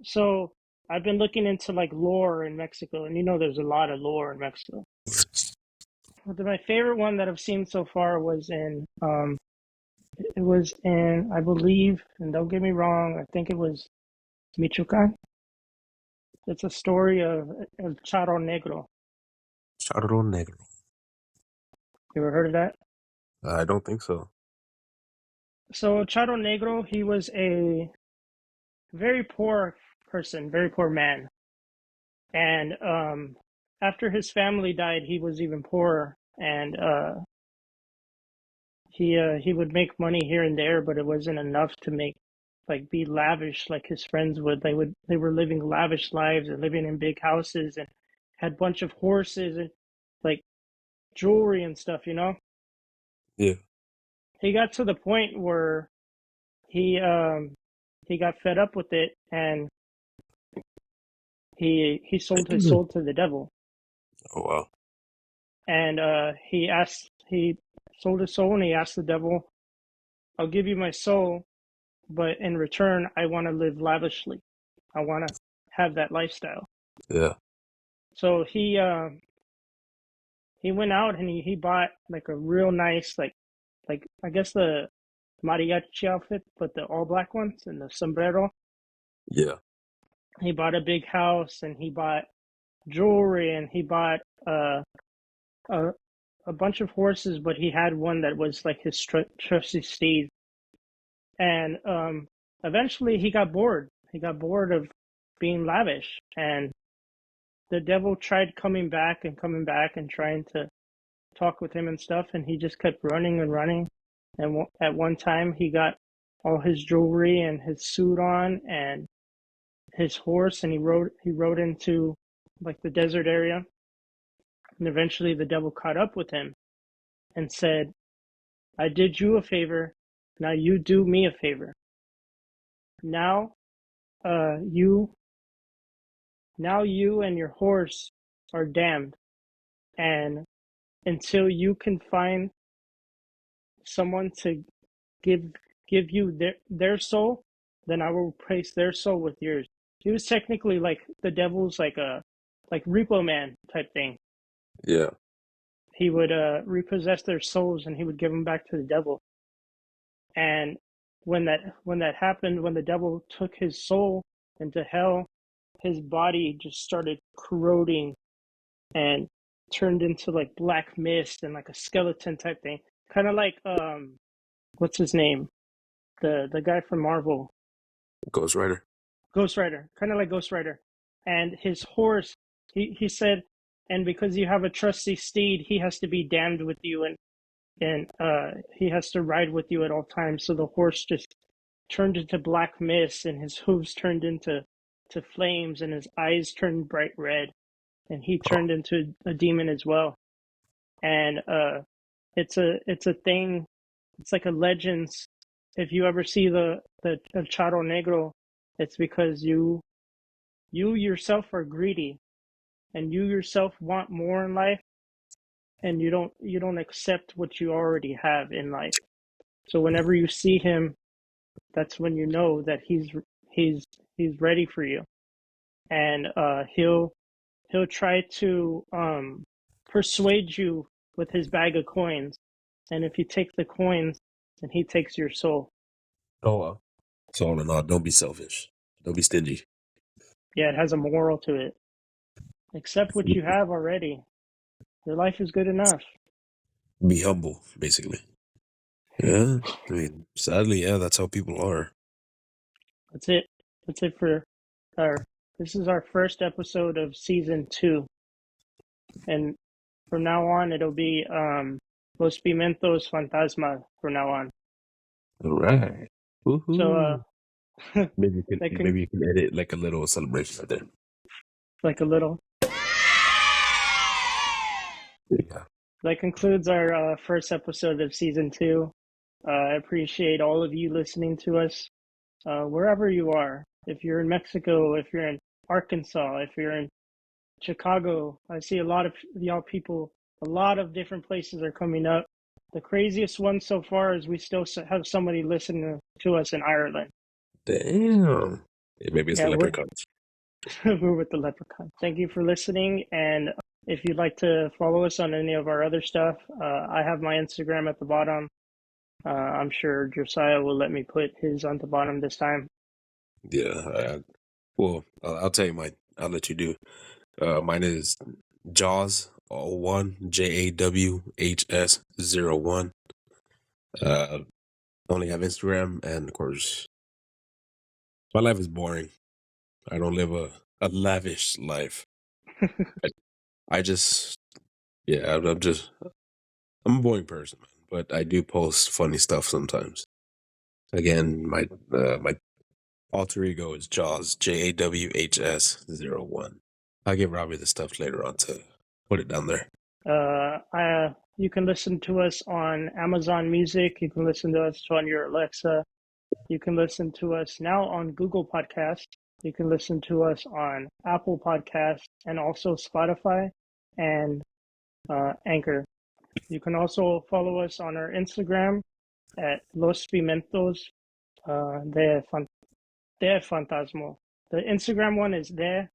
So I've been looking into like lore in Mexico, and there's a lot of lore in Mexico. My favorite one that I've seen so far was in I believe, and don't get me wrong, I think it was Michoacan. It's a story of El Charro Negro. Charro Negro. You ever heard of that? I don't think so. So Charro Negro, he was a very poor person, very poor man, and after his family died, he was even poorer, and he would make money here and there, but it wasn't enough to be lavish like his friends would. They were living lavish lives and living in big houses and had a bunch of horses and like jewelry and stuff, Yeah. He got to the point where he got fed up with it, and he sold his soul to the devil. Oh, wow. And he sold his soul, and he asked the devil, "I'll give you my soul, but in return, I want to live lavishly. I want to have that lifestyle." Yeah. So he went out and he bought like a real nice like I guess the mariachi outfit, but the all black ones and the sombrero. Yeah. He bought a big house, and he bought jewelry, and he bought a a bunch of horses, but he had one that was like his trusty steed. And eventually he got bored. He got bored of being lavish, and the devil tried coming back and trying to talk with him and stuff, and he just kept running and running. And at one time, he got all his jewelry and his suit on and his horse, and he rode into like the desert area. And eventually, the devil caught up with him and said, "I did you a favor. Now you do me a favor. Now, you and your horse are damned, and until you can find someone to give you their soul, then I will replace their soul with yours." He was technically like the devil's like a Repo Man type thing. Yeah. He would repossess their souls, and he would give them back to the devil. And when that happened, when the devil took his soul into hell, his body just started corroding and turned into like black mist and like a skeleton type thing, kind of like what's his name, the guy from Marvel, Ghost Rider. Ghost Rider, kind of like Ghost Rider. And his horse, he said, and because you have a trusty steed, he has to be damned with you, and he has to ride with you at all times. So the horse just turned into black mist, and his hooves turned into flames, and his eyes turned bright red, and he turned into a demon as well. And it's a thing. It's like a legends if you ever see the El Charro Negro, it's because you yourself are greedy, and you yourself want more in life, and you don't accept what you already have in life. So whenever you see him, that's when you know that he's ready for you, and he'll try to persuade you with his bag of coins, and if you take the coins, then he takes your soul. Oh, so all in all, don't be selfish. Don't be stingy. Yeah, it has a moral to it. Accept what you have already. Your life is good enough. Be humble, basically. Yeah, I mean, sadly, yeah, that's how people are. That's it. That's it for our. This is our first episode of season 2, and from now on it'll be Los Pimentos Fantasma from now on. All right. So Maybe you can that can maybe you can edit like a little celebration right there. like a little. Yeah. That concludes our first episode of season 2. I appreciate all of you listening to us, wherever you are. If you're in Mexico, if you're in Arkansas, if you're in Chicago, I see a lot of y'all people. A lot of different places are coming up. The craziest one so far is we still have somebody listening to us in Ireland. Damn. Yeah, maybe it's the Yeah, leprechauns. we're with the leprechaun. Thank you for listening, and if you'd like to follow us on any of our other stuff, I have my Instagram at the bottom. I'm sure Josiah will let me put his on the bottom this time. Yeah. Well, I'll tell you mine. I'll let you do. Mine is Jaws 01 JAWHS 01. Only have Instagram, and of course, my life is boring. I don't live a lavish life. I just, yeah, I'm a boring person, man. But I do post funny stuff sometimes. Again, my alter ego is Jaws JAWHS 01. I'll give Robbie the stuff later on to put it down there. You can listen to us on Amazon Music. You can listen to us on your Alexa. You can listen to us now on Google Podcasts. You can listen to us on Apple Podcasts and also Spotify and Anchor. You can also follow us on our Instagram at Los Pimentos de Fantasmo. The Instagram one is there,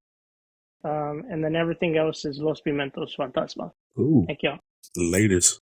and then everything else is Los Pimentos Fantasma. Ooh, Thank you. latest.